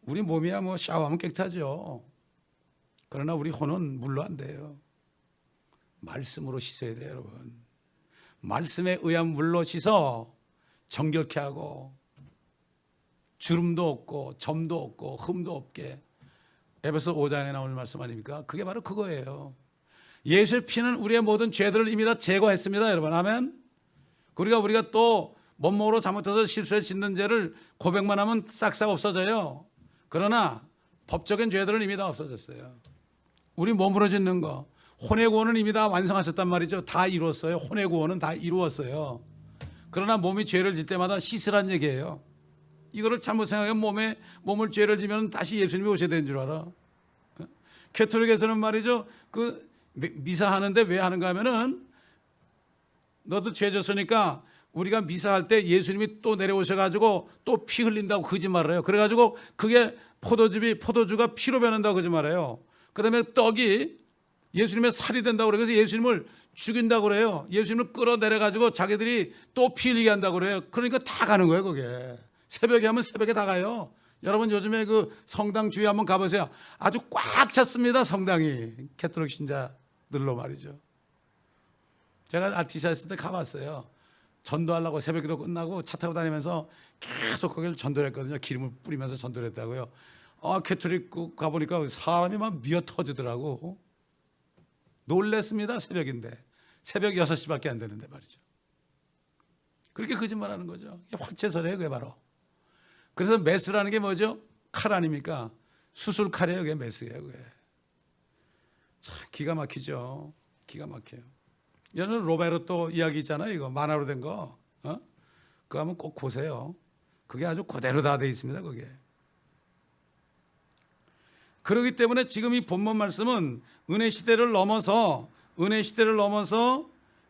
우리 몸이야 뭐 샤워하면 깨끗하죠. 그러나 우리 혼은 물로 안 돼요. 말씀으로 씻어야 돼요, 여러분. 말씀에 의한 물로 씻어 정결케 하고 주름도 없고 점도 없고 흠도 없게. 에베소 5장에 나오는 말씀 아닙니까? 그게 바로 그거예요. 예수의 피는 우리의 모든 죄들을 이미 다 제거했습니다, 여러분. 아멘. 우리가 또 몸으로 잘못해서 실수해 짓는 죄를 고백만 하면 싹싹 없어져요. 그러나 법적인 죄들은 이미 다 없어졌어요. 우리 몸으로 짓는 거, 혼의 구원은 이미 다 완성하셨단 말이죠. 다 이루었어요. 혼의 구원은 다 이루었어요. 그러나 몸이 죄를 짓 때마다 씻으란 얘기예요. 이거를 잘못 생각하면 몸을 죄를 지면 다시 예수님이 오셔야 되는 줄 알아. 캐톨릭에서는 말이죠. 그 미사 하는데 왜 하는가 하면은 너도 죄 졌으니까 우리가 미사할 때 예수님이 또 내려오셔가지고 또 피 흘린다고 거짓말을 해요. 그래가지고 그게 포도주가 피로 변한다고 거짓말해요. 그다음에 떡이 예수님의 살이 된다고 그래서 예수님을 죽인다고 그래요. 예수님을 끌어내려가지고 자기들이 또 피 흘리게 한다고 그래요. 그러니까 다 가는 거예요, 그게. 새벽에 하면 새벽에 다 가요. 여러분 요즘에 그 성당 주위 한번 가보세요. 아주 꽉 찼습니다, 성당이. 캐톨릭 신자들로 말이죠. 제가 아티샤 있을 때 가봤어요. 전도하려고 새벽기도 끝나고 차 타고 다니면서 계속 거기를 전도를 했거든요. 기름을 뿌리면서 전도를 했다고요. 캐톨릭 가보니까 사람이 막 미어 터지더라고. 놀랬습니다. 새벽인데. 새벽 6시밖에 안 되는데 말이죠. 그렇게 거짓말하는 거죠. 화채설이에요, 그게 바로. 그래서 메스라는 게 뭐죠? 칼 아닙니까? 수술 칼이에요, 그게 메스예요, 그게. 참 기가 막히죠. 기가 막혀요. 여러분 로베르토 이야기 있잖아요, 이거 만화로 된 거. 그거 한번 꼭 보세요. 그게 아주 그대로 다 돼 있습니다, 그게. 그렇기 때문에 지금 이 본문 말씀은 은혜 시대를 넘어서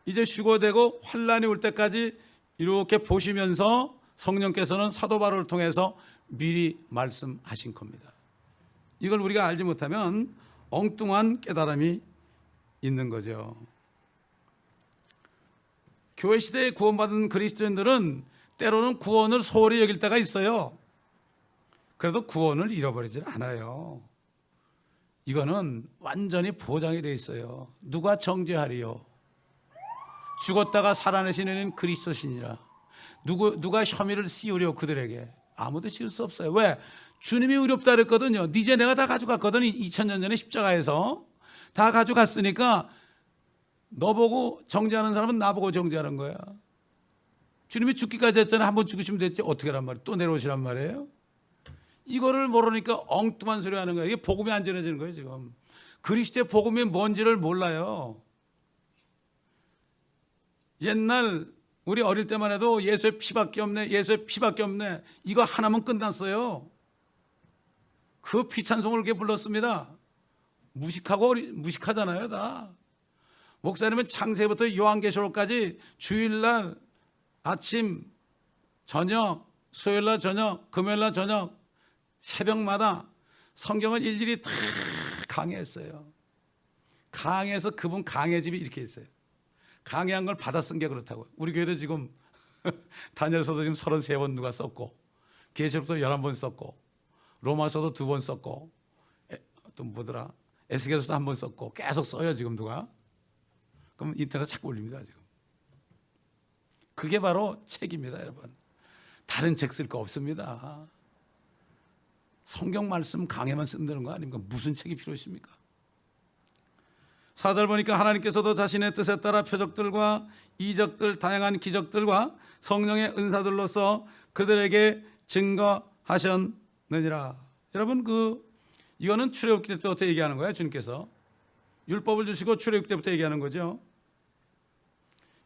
이제 휴거되고 환란이 올 때까지 이렇게 보시면서 성령께서는 사도 바울을 통해서 미리 말씀하신 겁니다. 이걸 우리가 알지 못하면 엉뚱한 깨달음이 있는 거죠. 교회 시대에 구원받은 그리스도인들은 때로는 구원을 소홀히 여길 때가 있어요. 그래도 구원을 잃어버리질 않아요. 이거는 완전히 보장이 되어 있어요. 누가 정죄하리요? 죽었다가 살아내시는 그리스도시니라. 누가 혐의를 씌우려 그들에게? 아무도 씌울 수 없어요. 왜? 주님이 의롭다 그랬거든요. 이제 내가 다 가져갔거든. 2000년 전에 십자가에서 다 가져갔으니까 너 보고 정죄하는 사람은 나보고 정죄하는 거야. 주님이 죽기까지 했잖아요. 한번 죽으시면 됐지. 어떻게 하란 말이에요? 또 내려오시란 말이에요. 이거를 모르니까 엉뚱한 소리 하는 거예요. 이게 복음이 안 전해지는 거예요, 지금. 그리스도의 복음이 뭔지를 몰라요. 옛날 우리 어릴 때만 해도 예수의 피밖에 없네, 예수의 피밖에 없네. 이거 하나면 끝났어요. 그 피 찬송을 그렇게 불렀습니다. 무식하잖아요, 다. 목사님은 창세부터 요한계시록까지 주일날 아침, 저녁, 수요일날 저녁, 금요일날 저녁, 새벽마다 성경을 일일이 다 강해했어요. 강해서 그분 강해집이 이렇게 있어요. 강해한 걸 받아 쓴 게 그렇다고요. 우리 교회도 지금 다니엘서도 지금 33번 누가 썼고, 계시록도 11번 썼고, 로마서도 2번 썼고, 또 뭐더라, 에스겔서도 1번 썼고, 계속 써요 지금 누가. 그럼 인터넷 자꾸 올립니다 지금. 그게 바로 책입니다, 여러분. 다른 책 쓸 거 없습니다. 성경 말씀 강해만 쓴다는 거 아닙니까? 무슨 책이 필요하십니까? 4절 보니까 하나님께서도 자신의 뜻에 따라 표적들과 이적들, 다양한 기적들과 성령의 은사들로서 그들에게 증거하셨느니라. 여러분, 이거는 출애굽기 때부터 얘기하는 거예요. 주님께서 율법을 주시고 출애굽기 때부터 얘기하는 거죠.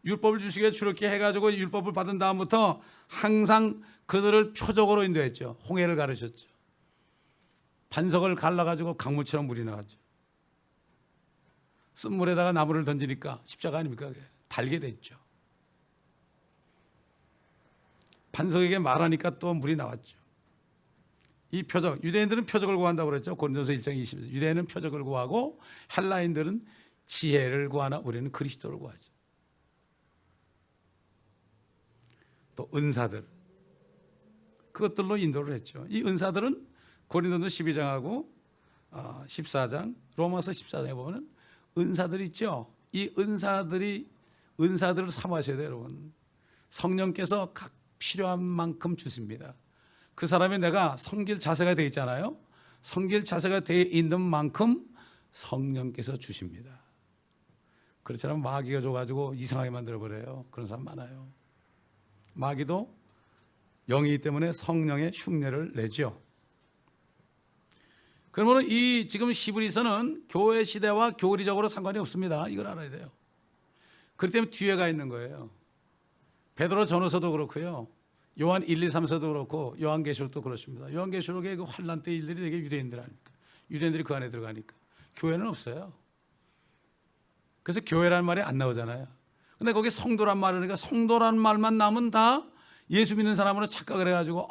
율법을 주시게 출애굽기 해가지고 율법을 받은 다음부터 항상 그들을 표적으로 인도했죠. 홍해를 가르쳤죠. 반석을 갈라가지고 강물처럼 물이 나왔죠. 쓴물에다가 나무를 던지니까 십자가 아닙니까? 그게 달게 됐죠. 반석에게 말하니까 또 물이 나왔죠. 이 표적, 유대인들은 표적을 구한다고 그랬죠. 고린도서 1장 20절. 유대인은 표적을 구하고 헬라인들은 지혜를 구하나 우리는 그리스도를 구하죠. 또 은사들, 그것들로 인도를 했죠. 이 은사들은 고린도서 12장하고 14장, 로마서 14장에 보면 은사들이 있죠. 이 은사들을 사모하셔야 돼요, 여러분. 성령께서 각 필요한 만큼 주십니다. 그 사람이 내가 섬길 자세가 되어 있잖아요. 섬길 자세가 되어 있는 만큼 성령께서 주십니다. 그렇지 않으면 마귀가 줘가지고 이상하게 만들어버려요. 그런 사람 많아요. 마귀도 영이기 때문에 성령의 흉내를 내죠. 그러면 이 지금 히브리서는 교회 시대와 교리적으로 상관이 없습니다. 이걸 알아야 돼요. 그렇기 때문에 뒤에가 있는 거예요. 베드로 전후서도 그렇고요. 요한 1, 2, 3서도 그렇고 요한계시록도 그렇습니다. 요한계시록의 그 환란 때 일들이 되게 유대인들 아닙니까? 유대인들이 그 안에 들어가니까. 교회는 없어요. 그래서 교회라는 말이 안 나오잖아요. 근데 거기 성도란 말이니까 성도란 말만 나오면 다 예수 믿는 사람으로 착각을 해가지고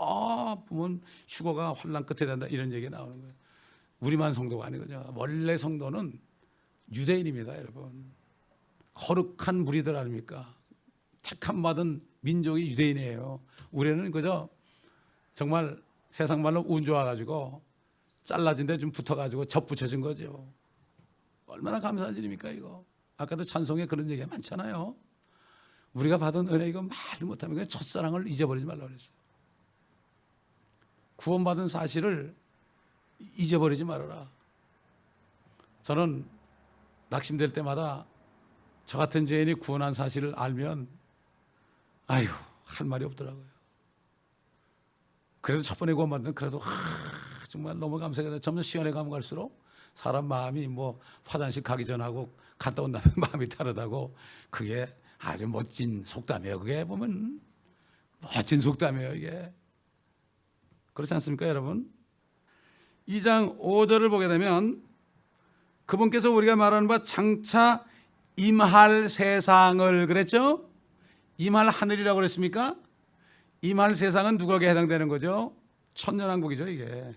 보면 휴거가 환난 끝에 된다 이런 얘기가 나오는 거예요. 우리만 성도가 아니거든요. 원래 성도는 유대인입니다, 여러분. 거룩한 무리들 아닙니까? 택함 받은 민족이 유대인이에요. 우리는 그저 정말 세상 말로 운 좋아가지고 잘라진 데 좀 붙어가지고 접붙여진 거죠. 얼마나 감사한 일입니까 이거. 아까도 찬송에 그런 얘기가 많잖아요. 우리가 받은 은혜 이거 말을 못하면 그냥 첫사랑을 잊어버리지 말라고 그랬어요. 구원받은 사실을 잊어버리지 말아라. 저는 낙심될 때마다 저 같은 죄인이 구원한 사실을 알면 아유 할 말이 없더라고요. 그래도 첫 번에 구원받는 그래도 정말 너무 감사해요. 점점 시간에 가면 갈수록 사람 마음이 뭐 화장실 가기 전하고 갔다 온 다음에 마음이 다르다고 그게 아주 멋진 속담이에요. 그게 보면 멋진 속담이에요 이게. 그렇지 않습니까 여러분? 2장 5절을 보게 되면 그분께서 우리가 말하는 바 장차 임할 세상을 그랬죠? 임할 하늘이라고 그랬습니까? 임할 세상은 누구에게 해당되는 거죠? 천년왕국이죠 이게.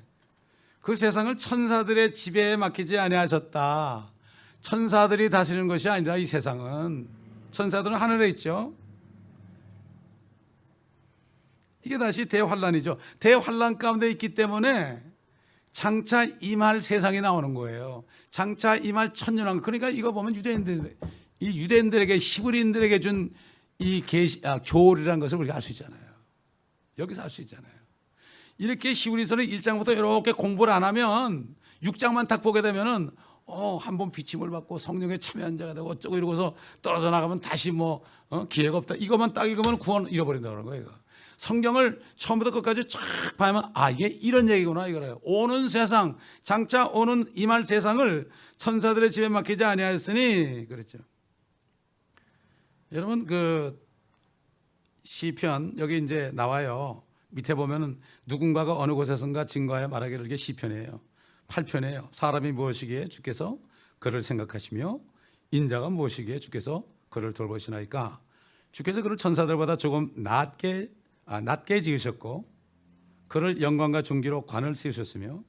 그 세상을 천사들의 지배에 맡기지 아니하셨다. 천사들이 다스리는 것이 아니라 이 세상은 천사들은 하늘에 있죠. 이게 다시 대환란이죠. 대환란 가운데 있기 때문에 장차 임할 세상이 나오는 거예요. 장차 임할 천년왕국. 그러니까 이거 보면 유대인들에게 히브리인들에게 준 이 교훈이라는 것을 우리가 알 수 있잖아요. 여기서 알 수 있잖아요. 이렇게 히브리서는 1장부터 이렇게 공부를 안 하면 6장만 딱 보게 되면은 한번 비침을 받고 성령에 참여한 자가 되고 어쩌고 이러고서 떨어져 나가면 다시 기회가 없다. 이것만 딱 읽으면 구원 잃어버린다는 거예요. 성경을 처음부터 끝까지 쫙 봐야만 이게 이런 얘기구나 이거래요. 오는 세상, 장차 오는 임할 세상을 천사들의 집에 맡기지 아니하였으니 그랬죠. 여러분 그 시편 여기 이제 나와요. 밑에 보면은 누군가가 어느 곳에선가 증거하여 말하기를 이게 시편이에요. 8편이에요. 사람이 무엇이기에 주께서 그를 생각하시며 인자가 무엇이기에 주께서 그를 돌보시나이까. 주께서 그를 천사들보다 조금 낮게 지으셨고 그를 영광과 존귀로 관을 씌우셨으며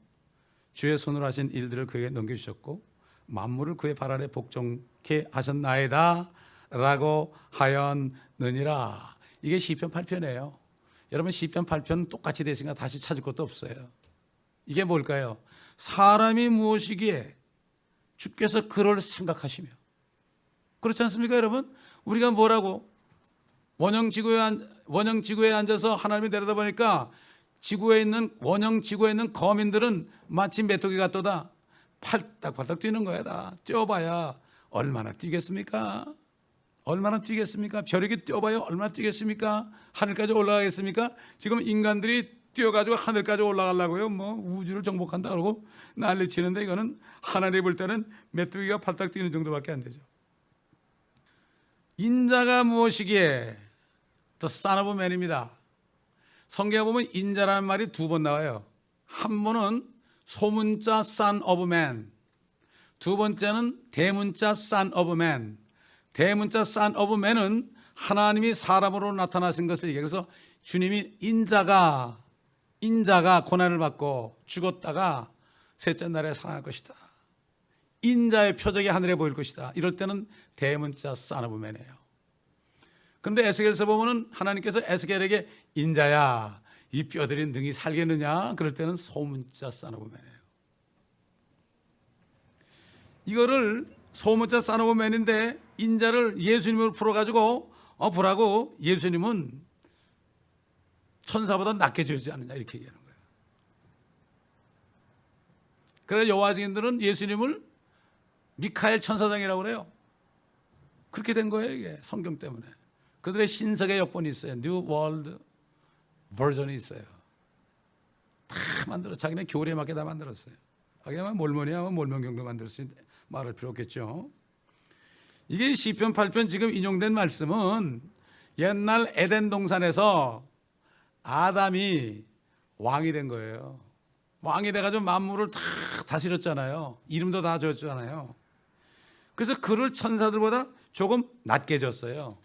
주의 손으로 하신 일들을 그에게 넘겨주셨고 만물을 그의 발 아래 복종케 하셨나이다 라고 하였느니라. 이게 시편 8편이에요. 여러분 시편 8편 똑같이 되시니까 다시 찾을 것도 없어요. 이게 뭘까요? 사람이 무엇이기에 주께서 그를 생각하시며. 그렇지 않습니까 여러분? 우리가 뭐라고 원형 지구에 앉아서 하나님이 내려다보니까 원형 지구에 있는 거민들은 마치 메뚜기 같도다. 팔딱팔딱 뛰는 거야. 다 뛰어봐야 얼마나 뛰겠습니까? 얼마나 뛰겠습니까? 벼룩이 뛰어봐야 얼마나 뛰겠습니까? 하늘까지 올라가겠습니까? 지금 인간들이 뛰어가지고 하늘까지 올라가려고요. 우주를 정복한다 그러고 난리 치는데 이거는 하나님 볼 때는 메뚜기가 팔딱 뛰는 정도밖에 안 되죠. 인자가 무엇이기에? The Son of Man입니다. 성경에 보면 인자라는 말이 두 번 나와요. 한 번은 소문자 Son of Man, 두 번째는 대문자 Son of Man. 대문자 Son of Man은 하나님이 사람으로 나타나신 것을 얘기해요. 그래서 주님이 인자가 고난을 받고 죽었다가 셋째 날에 살아날 것이다. 인자의 표적이 하늘에 보일 것이다. 이럴 때는 대문자 Son of Man이에요. 그런데 에스겔서 보면은 하나님께서 에스겔에게 인자야 이 뼈들이 능히 살겠느냐 그럴 때는 소문자 Son of Man이에요. 이거를 소문자 Son of Man인데 인자를 예수님으로 풀어가지고 보라고 예수님은 천사보다 낮게 주지 않느냐 이렇게 얘기하는 거예요. 그래서 여호와 증인들은 예수님을 미카엘 천사장이라고 그래요. 그렇게 된 거예요 이게 성경 때문에. 그들의 신석의 역본이 있어요. New World 버전이 있어요. 다 만들어 자기네 교리에 맞게 다 만들었어요. 하기야만 몰몬이야 몰몬경도 만들 수 있는데 말할 필요 없겠죠. 이게 시편 8편 지금 인용된 말씀은 옛날 에덴 동산에서 아담이 왕이 된 거예요. 왕이 돼가지고 만물을 다 다스렸잖아요. 이름도 다 줬잖아요. 그래서 그를 천사들보다 조금 낮게 졌어요.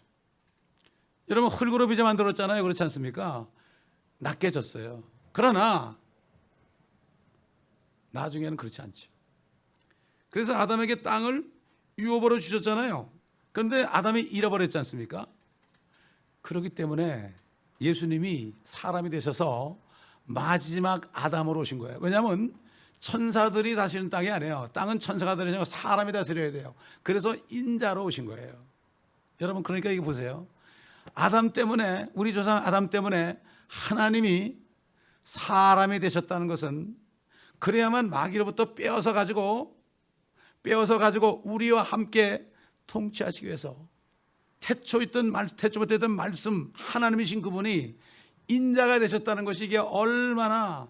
여러분 흙으로 빚어 만들었잖아요. 그렇지 않습니까? 낮게 졌어요. 그러나 나중에는 그렇지 않죠. 그래서 아담에게 땅을 유업으로 주셨잖아요. 그런데 아담이 잃어버렸지 않습니까? 그렇기 때문에 예수님이 사람이 되셔서 마지막 아담으로 오신 거예요. 왜냐하면 천사들이 다스리는 땅이 아니에요. 땅은 천사가 다스리고 사람이 다스려야 돼요. 그래서 인자로 오신 거예요. 여러분 그러니까 이거 보세요. 아담 때문에, 우리 조상 아담 때문에 하나님이 사람이 되셨다는 것은 그래야만 마귀로부터 빼어서 가지고 우리와 함께 통치하시기 위해서 태초부터 있던 말씀 하나님이신 그분이 인자가 되셨다는 것이 이게 얼마나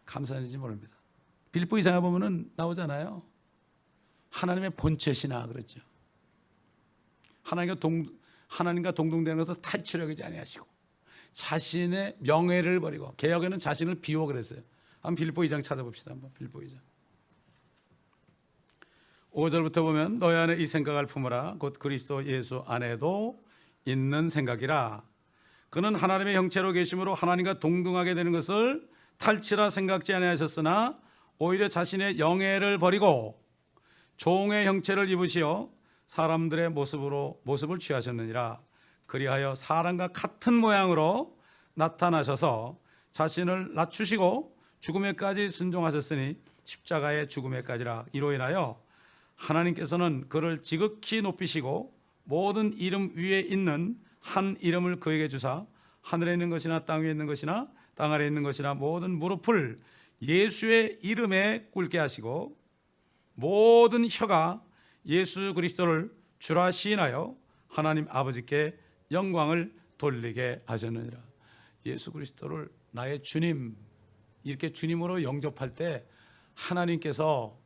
감사한 일인지 모릅니다. 빌립보 2장에 보면은 나오잖아요. 하나님의 본체시나 그랬죠. 하나님과 동등되는 것을 탈취하지 아니하시고 자신의 명예를 버리고, 개역에는 자신을 비워 그랬어요. 한번 빌립보 2장 찾아봅시다. 한번 빌립보 2장 5절부터 보면 너희 안에 이 생각을 품으라. 곧 그리스도 예수 안에도 있는 생각이라. 그는 하나님의 형체로 계심으로 하나님과 동등하게 되는 것을 탈취라 생각지 아니하셨으나 오히려 자신의 영예를 버리고 종의 형체를 입으시어 사람들의 모습을 취하셨느니라. 그리하여 사람과 같은 모양으로 나타나셔서 자신을 낮추시고 죽음에까지 순종하셨으니 십자가의 죽음에까지라. 이로 인하여 하나님께서는 그를 지극히 높이시고 모든 이름 위에 있는 한 이름을 그에게 주사 하늘에 있는 것이나 땅 위에 있는 것이나 땅 아래에 있는 것이나 모든 무릎을 예수의 이름에 꿇게 하시고 모든 혀가 예수 그리스도를 주라 시인하여 하나님 아버지께 영광을 돌리게 하셨느니라. 예수 그리스도를 나의 주님, 이렇게 주님으로 영접할 때 하나님께서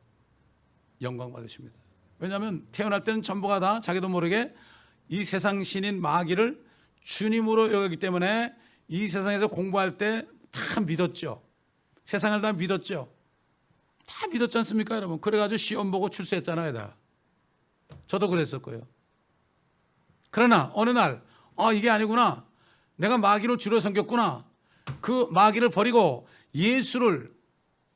영광 받으십니다. 왜냐하면 태어날 때는 전부가 다 자기도 모르게 이 세상 신인 마귀를 주님으로 여기기 때문에 이 세상에서 공부할 때 다 믿었죠. 세상을 다 믿었죠. 다 믿었지 않습니까 여러분? 그래가지고 시험 보고 출세했잖아요. 다. 저도 그랬었고요. 그러나 어느 날 이게 아니구나, 내가 마귀를 주로 섬겼구나, 그 마귀를 버리고 예수를,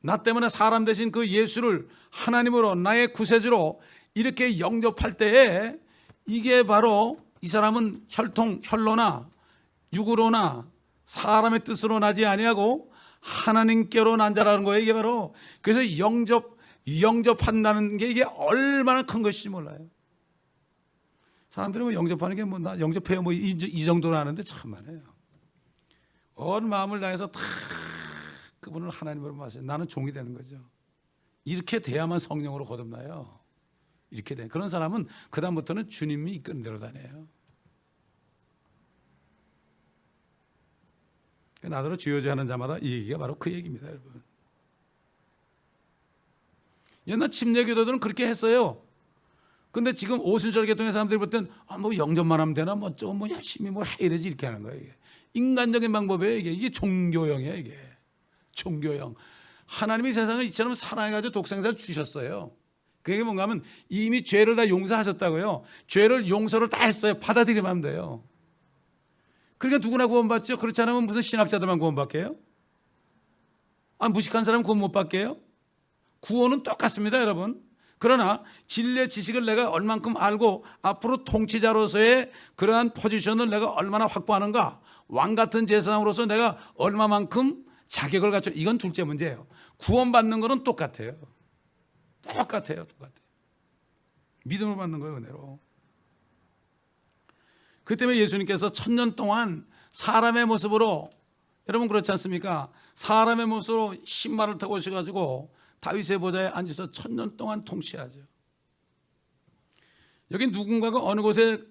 나 때문에 사람 되신 그 예수를 하나님으로 나의 구세주로 이렇게 영접할 때에 이게 바로 이 사람은 혈로나 육으로나 사람의 뜻으로 나지 아니하고 하나님께로 난 자라는 거예요. 이게 바로 그래서 영접한다는 게 이게 얼마나 큰 것인지 몰라요. 사람들이 뭐 영접하는 게 뭐 나 영접해요 뭐 이 정도로 하는데 참말이에요. 온 마음을 다해서 다 그분을 하나님으로 마세요. 나는 종이 되는 거죠. 이렇게 돼야만 성령으로 거듭나요. 이렇게 돼. 그런 사람은 그 다음부터는 주님이 이끄는 대로 다녀요. 나더러 주여주하는 자마다 이 얘기가 바로 그 얘기입니다, 여러분. 옛날 침례교도들은 그렇게 했어요. 근데 지금 오순절계통의 사람들이 볼 땐 뭐 영접만 하면 되나, 뭐 조금 뭐 열심히 뭐 해야 되지 이렇게 하는 거예요. 이게 인간적인 방법이에요. 이게 종교형이에요. 이게 종교형. 하나님이 세상을 이처럼 사랑해가지고 독생자를 주셨어요. 그게 뭔가 하면 이미 죄를 다 용서하셨다고요. 죄를 용서를 다 했어요. 받아들이면 하면 돼요. 그러니까 누구나 구원받죠. 그렇지 않으면 무슨 신학자들만 구원받게요? 무식한 사람은 구원 못 받게요? 구원은 똑같습니다, 여러분. 그러나 진리의 지식을 내가 얼만큼 알고 앞으로 통치자로서의 그러한 포지션을 내가 얼마나 확보하는가, 왕 같은 제사장으로서 내가 얼마만큼 자격을 갖춰, 이건 둘째 문제예요. 구원받는 거는 똑같아요. 똑같아요. 믿음을 받는 거예요, 은혜로. 그 때문에 예수님께서 1000년 동안 사람의 모습으로, 여러분 그렇지 않습니까? 사람의 모습으로 신발을 타고 오셔가지고 다윗의 보좌에 앉아서 1000년 동안 통치하죠. 여기 누군가가 어느 곳에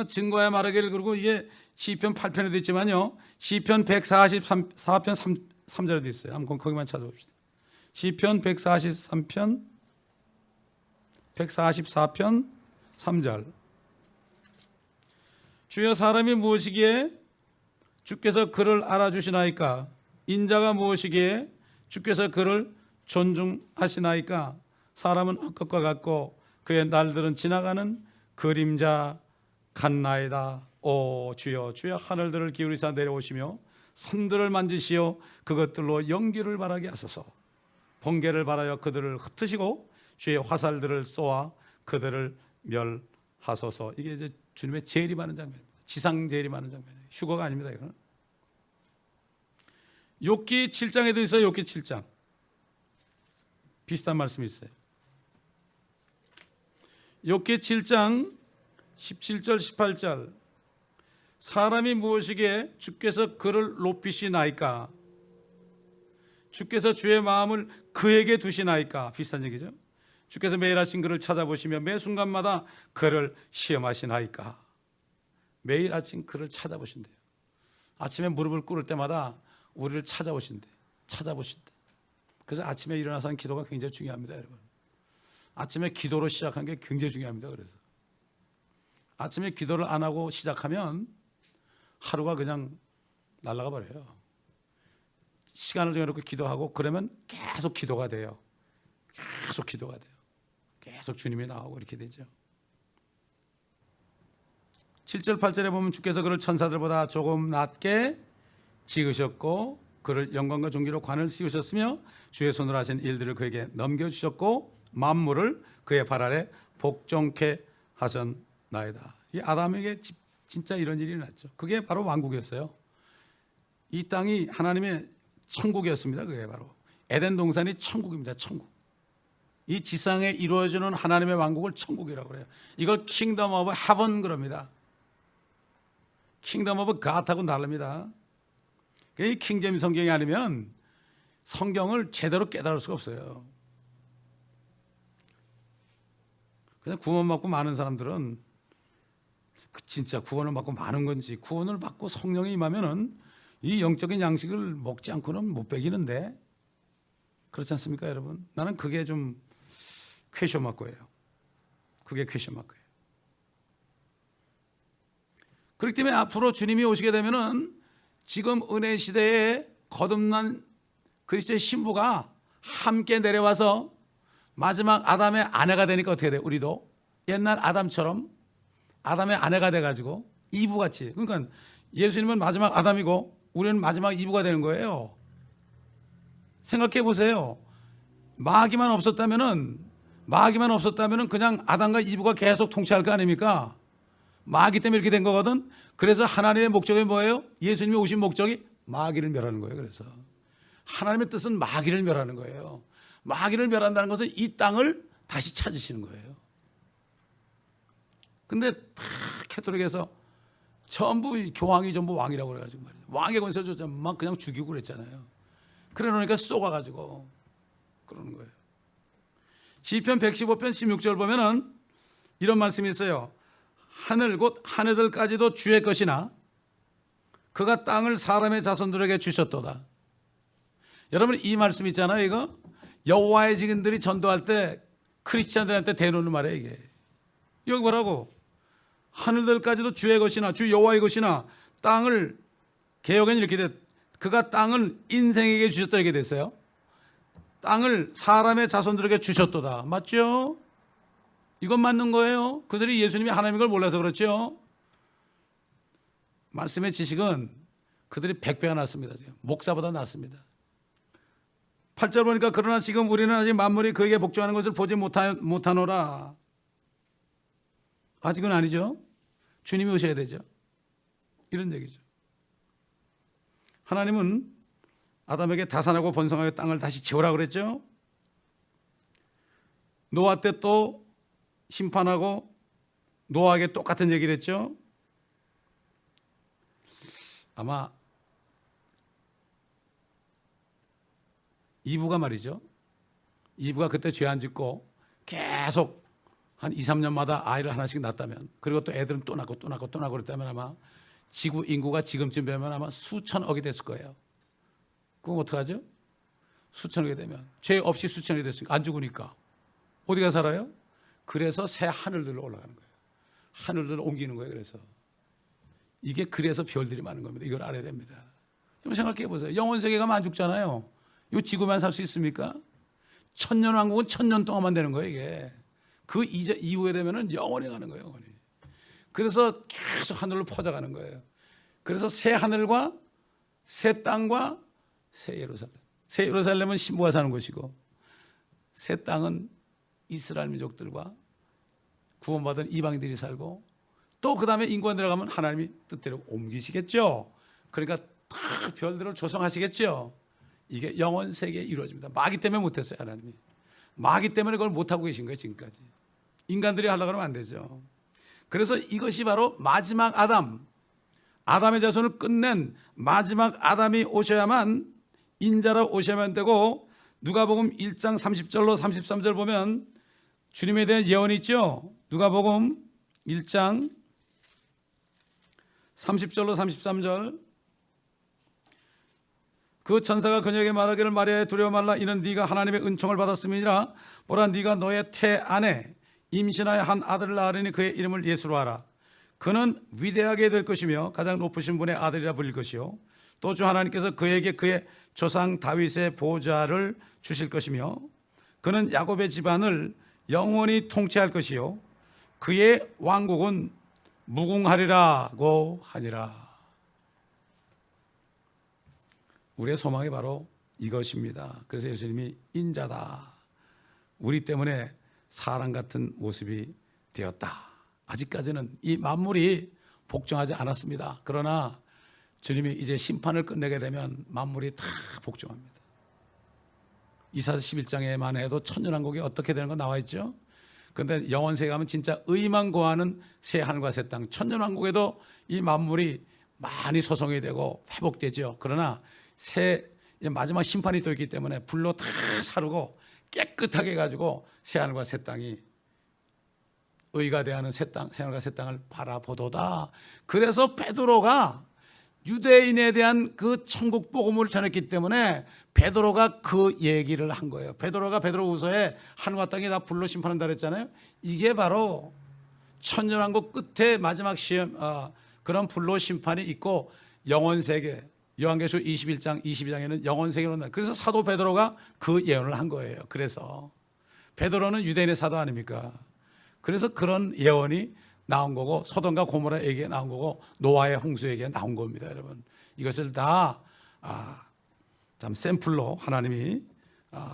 증거야 말하기를, 그리고 이게 시편 8편에도 있지만요, 시편 144편 3절에도 있어요. 한번 거기만 찾아봅시다. 시편 144편 3절. 주여 사람이 무엇이기에 주께서 그를 알아주시나이까? 인자가 무엇이기에 주께서 그를 존중하시나이까? 사람은 헛것과 같고 그의 날들은 지나가는 그림자 같나이다. 오 주여, 주여 하늘들을 기울이사 내려오시며 산들을 만지시어 그것들로 연기를 바라게 하소서. 번개를 바라여 그들을 흩으시고 주의 화살들을 쏘아 그들을 멸하소서. 이게 이제 주님의 재림하는 장면입니다. 지상 재림하는 장면이에요. 휴거가 아닙니다. 이거는. 욥기 7장에도 있어요. 욥기 7장 비슷한 말씀이 있어요. 욥기 7장 17절 18절 사람이 무엇이기에 주께서 그를 높이시나이까? 주께서 주의 마음을 그에게 두시나이까? 비슷한 얘기죠. 주께서 매일 아침 그를 찾아보시며 매 순간마다 그를 시험하시나이까? 매일 아침 그를 찾아보신대요. 아침에 무릎을 꿇을 때마다 우리를 찾아보신대. 그래서 아침에 일어나서 기도가 굉장히 중요합니다, 여러분. 아침에 기도로 시작하는 게 굉장히 중요합니다. 그래서 아침에 기도를 안 하고 시작하면 하루가 그냥 날아가 버려요. 시간을 정해놓고 기도하고 그러면 계속 기도가 돼요. 계속 주님이 나오고 이렇게 되죠. 7절 8절에 보면 주께서 그를 천사들보다 조금 낮게 지으셨고 그를 영광과 존귀로 관을 씌우셨으며 주의 손으로 하신 일들을 그에게 넘겨주셨고 만물을 그의 발 아래 복종케 하셨나이다. 이 아담에게 진짜 이런 일이 났죠. 그게 바로 왕국이었어요. 이 땅이 하나님의 천국이었습니다. 그게 바로 에덴 동산이 천국입니다. 천국. 이 지상에 이루어지는 하나님의 왕국을 천국이라고 그래요. 이걸 킹덤 오브 헤븐 그럽니다. 킹덤 오브 갓하고 다릅니다. 이 킹제임스 성경이 아니면 성경을 제대로 깨달을 수가 없어요. 그냥 구원 받고 많은 사람들은 진짜 구원을 받고 많은 건지 구원을 받고 성령이 임하면은 이 영적인 양식을 먹지 않고는 못 배기는데 그렇지 않습니까, 여러분? 나는 그게 좀 퀘션 마크예요. 그게 퀘션 마크예요. 그렇기 때문에 앞으로 주님이 오시게 되면은 지금 은혜 시대에 거듭난 그리스도의 신부가 함께 내려와서 마지막 아담의 아내가 되니까 어떻게 돼요? 우리도 옛날 아담처럼 아담의 아내가 돼가지고 이브같이, 그러니까 예수님은 마지막 아담이고 우리는 마지막 이브가 되는 거예요. 생각해 보세요. 마귀만 없었다면은 그냥 아담과 이브가 계속 통치할 거 아닙니까? 마귀 때문에 이렇게 된 거거든. 그래서 하나님의 목적이 뭐예요? 예수님이 오신 목적이 마귀를 멸하는 거예요. 그래서 하나님의 뜻은 마귀를 멸하는 거예요. 마귀를 멸한다는 것은 이 땅을 다시 찾으시는 거예요. 근데 다 캐톨릭에서 전부 교황이 전부 왕이라고 그래가지고 말이에요. 왕의 권세를 줬잖아요. 막 그냥 죽이고 그랬잖아요. 그래 놓으니까 쏘가가지고 그러는 거예요. 시편 115편 16절 보면은 이런 말씀이 있어요. 하늘 곧 하늘들까지도 주의 것이나 그가 땅을 사람의 자손들에게 주셨도다. 여러분 이 말씀 있잖아요. 이거 여호와의 증인들이 전도할 때 크리스찬들한테 대놓는 말이에요. 이게 여기 뭐라고? 하늘들까지도 주의 것이나 주 여호와의 것이나 땅을, 개역에는 이렇게 돼. 그가 땅을 인생에게 주셨다 이렇게 됐어요. 땅을 사람의 자손들에게 주셨도다. 맞죠? 이건 맞는 거예요. 그들이 예수님이 하나님인 걸 몰라서 그렇죠. 말씀의 지식은 그들이 100배가 낫습니다. 목사보다 낫습니다. 8절 보니까 그러나 지금 우리는 아직 만물이 그에게 복종하는 것을 보지 못하노라. 아직은 아니죠. 주님이 오셔야 되죠. 이런 얘기죠. 하나님은 아담에게 다산하고 번성하여 땅을 다시 채우라 그랬죠. 노아 때 또 심판하고 노아에게 똑같은 얘기를 했죠. 아마 이브가 말이죠. 이브가 그때 죄 안 짓고 계속 한 2, 3년마다 아이를 하나씩 낳았다면, 그리고 또 애들은 또 낳고 그랬다면 아마 지구 인구가 지금쯤 되면 아마 수천억이 됐을 거예요. 그럼 어떡하죠? 수천억이 되면 죄 없이 수천억이 됐으니까 안 죽으니까 어디가 살아요? 그래서 새 하늘들로 올라가는 거예요. 하늘들로 옮기는 거예요. 그래서 별들이 많은 겁니다. 이걸 알아야 됩니다. 여러분 생각해 보세요. 영원 세계 가면 안 죽잖아요. 이 지구만 살 수 있습니까? 천년왕국은 천년 동안만 되는 거예요. 이게 그 이후에 되면은 영원히 가는 거예요. 영원히. 그래서 계속 하늘로 퍼져가는 거예요. 그래서 새 하늘과 새 땅과 새 예루살렘. 새 예루살렘은 신부가 사는 곳이고, 새 땅은 이스라엘 민족들과 구원받은 이방인들이 살고, 또 그 다음에 인구가 들어가면 하나님이 뜻대로 옮기시겠죠. 그러니까 다 별들을 조성하시겠죠. 이게 영원 세계에 이루어집니다. 마귀 때문에 못했어요. 하나님이 마귀 때문에 그걸 못하고 계신 거예요. 지금까지 인간들이 하려고 하면 안 되죠. 그래서 이것이 바로 마지막 아담의 자손을 끝낸 마지막 아담이 오셔야만, 인자로 오셔야만 되고, 누가복음 1장 30절로 33절 보면 주님에 대한 예언이 있죠. 누가복음 1장 30절로 33절. 그 천사가 그녀에게 말하기를, 마리아에 두려워 말라. 이는 네가 하나님의 은총을 받았음이니라. 보라, 네가 너의 태 안에 임신하여 한 아들을 낳으리니 그의 이름을 예수로 하라. 그는 위대하게 될 것이며 가장 높으신 분의 아들이라 불릴 것이요, 또 주 하나님께서 그에게 그의 조상 다윗의 보좌를 주실 것이며 그는 야곱의 집안을 영원히 통치할 것이요, 그의 왕국은 무궁하리라고 하니라. 우리의 소망이 바로 이것입니다. 그래서 예수님이 인자다, 우리 때문에 사람 같은 모습이 되었다. 아직까지는 이 만물이 복종하지 않았습니다. 그러나 주님이 이제 심판을 끝내게 되면 만물이 다 복종합니다. 이사야 11장에만 해도 천년왕국이 어떻게 되는 거 나와 있죠. 그런데 영원세계 가면 진짜 의만 거하는 새 하늘과 새 땅, 천년왕국에도 이 만물이 많이 소송이 되고 회복되죠. 그러나 마지막 심판이 또 있기 때문에 불로 다 사르고 깨끗하게 해가지고 새 하늘과 새 땅이 의가 대하는 새 하늘과 새 땅을 바라보도다. 그래서 베드로가 유대인에 대한 그 천국 복음을 전했기 때문에 베드로가 그 얘기를 한 거예요. 베드로가 베드로후서에 하늘과 땅이 다 불로 심판한다 그랬잖아요. 이게 바로 천년왕국 끝에 마지막 시험, 그런 불로 심판이 있고, 영원세계, 요한계시록 21장 22장에는 영원세계로 온다. 그래서 사도 베드로가 그 예언을 한 거예요. 그래서 베드로는 유대인의 사도 아닙니까? 그래서 그런 예언이 나온 거고, 소돔과 고모라 얘기가 나온 거고, 노아의 홍수 얘기가 나온 겁니다. 여러분, 이것을 다 참 샘플로 하나님이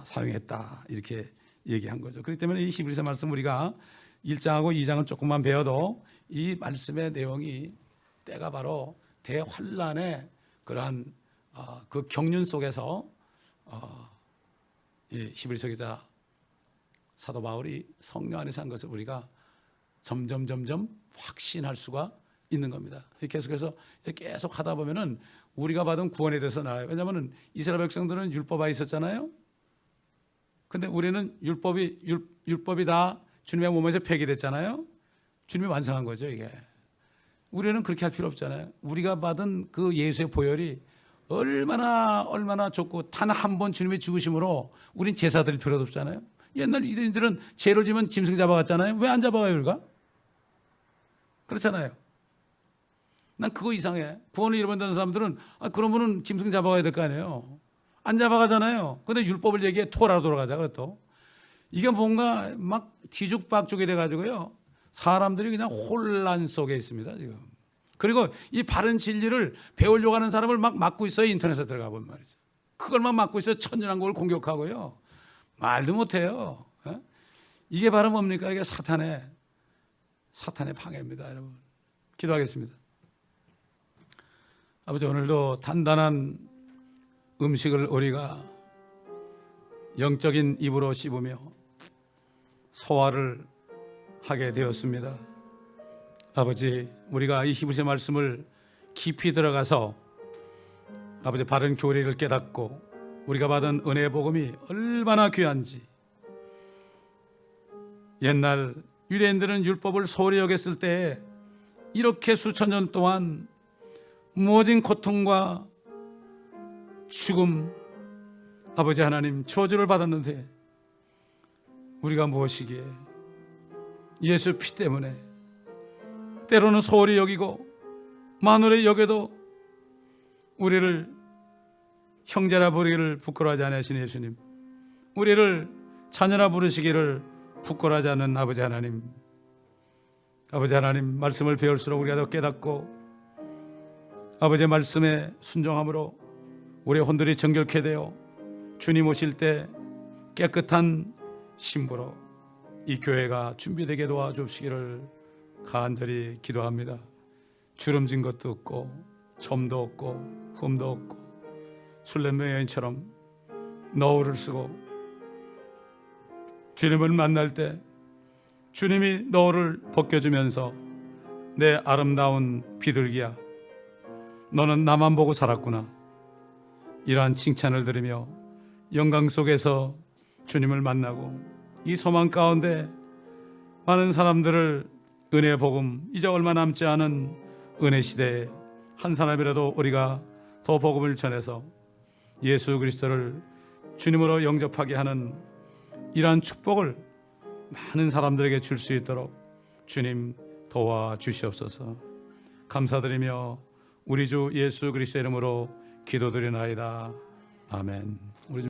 사용했다, 이렇게 얘기한 거죠. 그렇기 때문에 이 히브리서 말씀 우리가 1장하고 2장을 조금만 배워도 이 말씀의 내용이 때가 바로 대환란의 그러한 그 경륜 속에서 히브리서 기자 사도 바울이 성령 안에서 한 것을 우리가 점점 확신할 수가 있는 겁니다. 계속해서 이제 계속 하다 보면은 우리가 받은 구원에 대해서 나와요. 왜냐하면 이스라엘 백성들은 율법 아래 있었잖아요. 근데 우리는 율법이 다 주님의 몸에서 폐기됐잖아요. 주님이 완성한 거죠, 이게. 우리는 그렇게 할 필요 없잖아요. 우리가 받은 그 예수의 보혈이 얼마나 좋고, 단 한 번 주님의 죽으심으로 우린 제사 드릴 필요도 없잖아요. 옛날 유대인들은 죄를 지면 짐승 잡아갔잖아요. 왜 안 잡아가요, 우리가? 그렇잖아요. 난 그거 이상해. 구원을 잃어버린다는 사람들은 그러면은 짐승 잡아가야 될 거 아니에요. 안 잡아가잖아요. 근데 율법을 얘기해 토라로 돌아가자. 그것도 이게 뭔가 막 뒤죽박죽이 돼가지고요, 사람들이 그냥 혼란 속에 있습니다 지금. 그리고 이 바른 진리를 배우려고 하는 사람을 막 막고 있어요. 인터넷에 들어가 보면 말이죠. 그걸만 막고 있어요. 천년왕국을 공격하고요. 말도 못해요. 이게 바로 뭡니까? 이게 사탄의 방해입니다. 여러분, 기도하겠습니다. 아버지, 오늘도 단단한 음식을 우리가 영적인 입으로 씹으며 소화를 하게 되었습니다. 아버지, 우리가 이 히브리서 말씀을 깊이 들어가서 아버지 바른 교리를 깨닫고 우리가 받은 은혜의 복음이 얼마나 귀한지, 옛날 유대인들은 율법을 소홀히 여겼을 때 이렇게 수천 년 동안 모진 고통과 죽음, 아버지 하나님 저주를 받았는데 우리가 무엇이기에 예수 피 때문에 때로는 소홀히 여기고 만홀히 여겨도 우리를 형제라 부르기를 부끄러워하지 않으신 예수님, 우리를 자녀라 부르시기를 부끄러워하지 않는 아버지 하나님, 말씀을 배울수록 우리가 더 깨닫고 아버지의 말씀에 순종함으로 우리의 혼들이 정결케 되어 주님 오실 때 깨끗한 신부로 이 교회가 준비되게 도와주시기를 간절히 기도합니다. 주름진 것도 없고 점도 없고 흠도 없고 술렘매 여인처럼 너울을 쓰고 주님을 만날 때 주님이 너울을 벗겨주면서 내 아름다운 비둘기야, 너는 나만 보고 살았구나, 이러한 칭찬을 들으며 영광 속에서 주님을 만나고 이 소망 가운데 많은 사람들을 은혜의 복음, 이제 얼마 남지 않은 은혜 시대에 한 사람이라도 우리가 더 복음을 전해서 예수 그리스도를 주님으로 영접하게 하는 이러한 축복을 많은 사람들에게 줄 수 있도록 주님 도와주시옵소서. 감사드리며 우리 주 예수 그리스도 이름으로 기도드리나이다. 아멘. 우리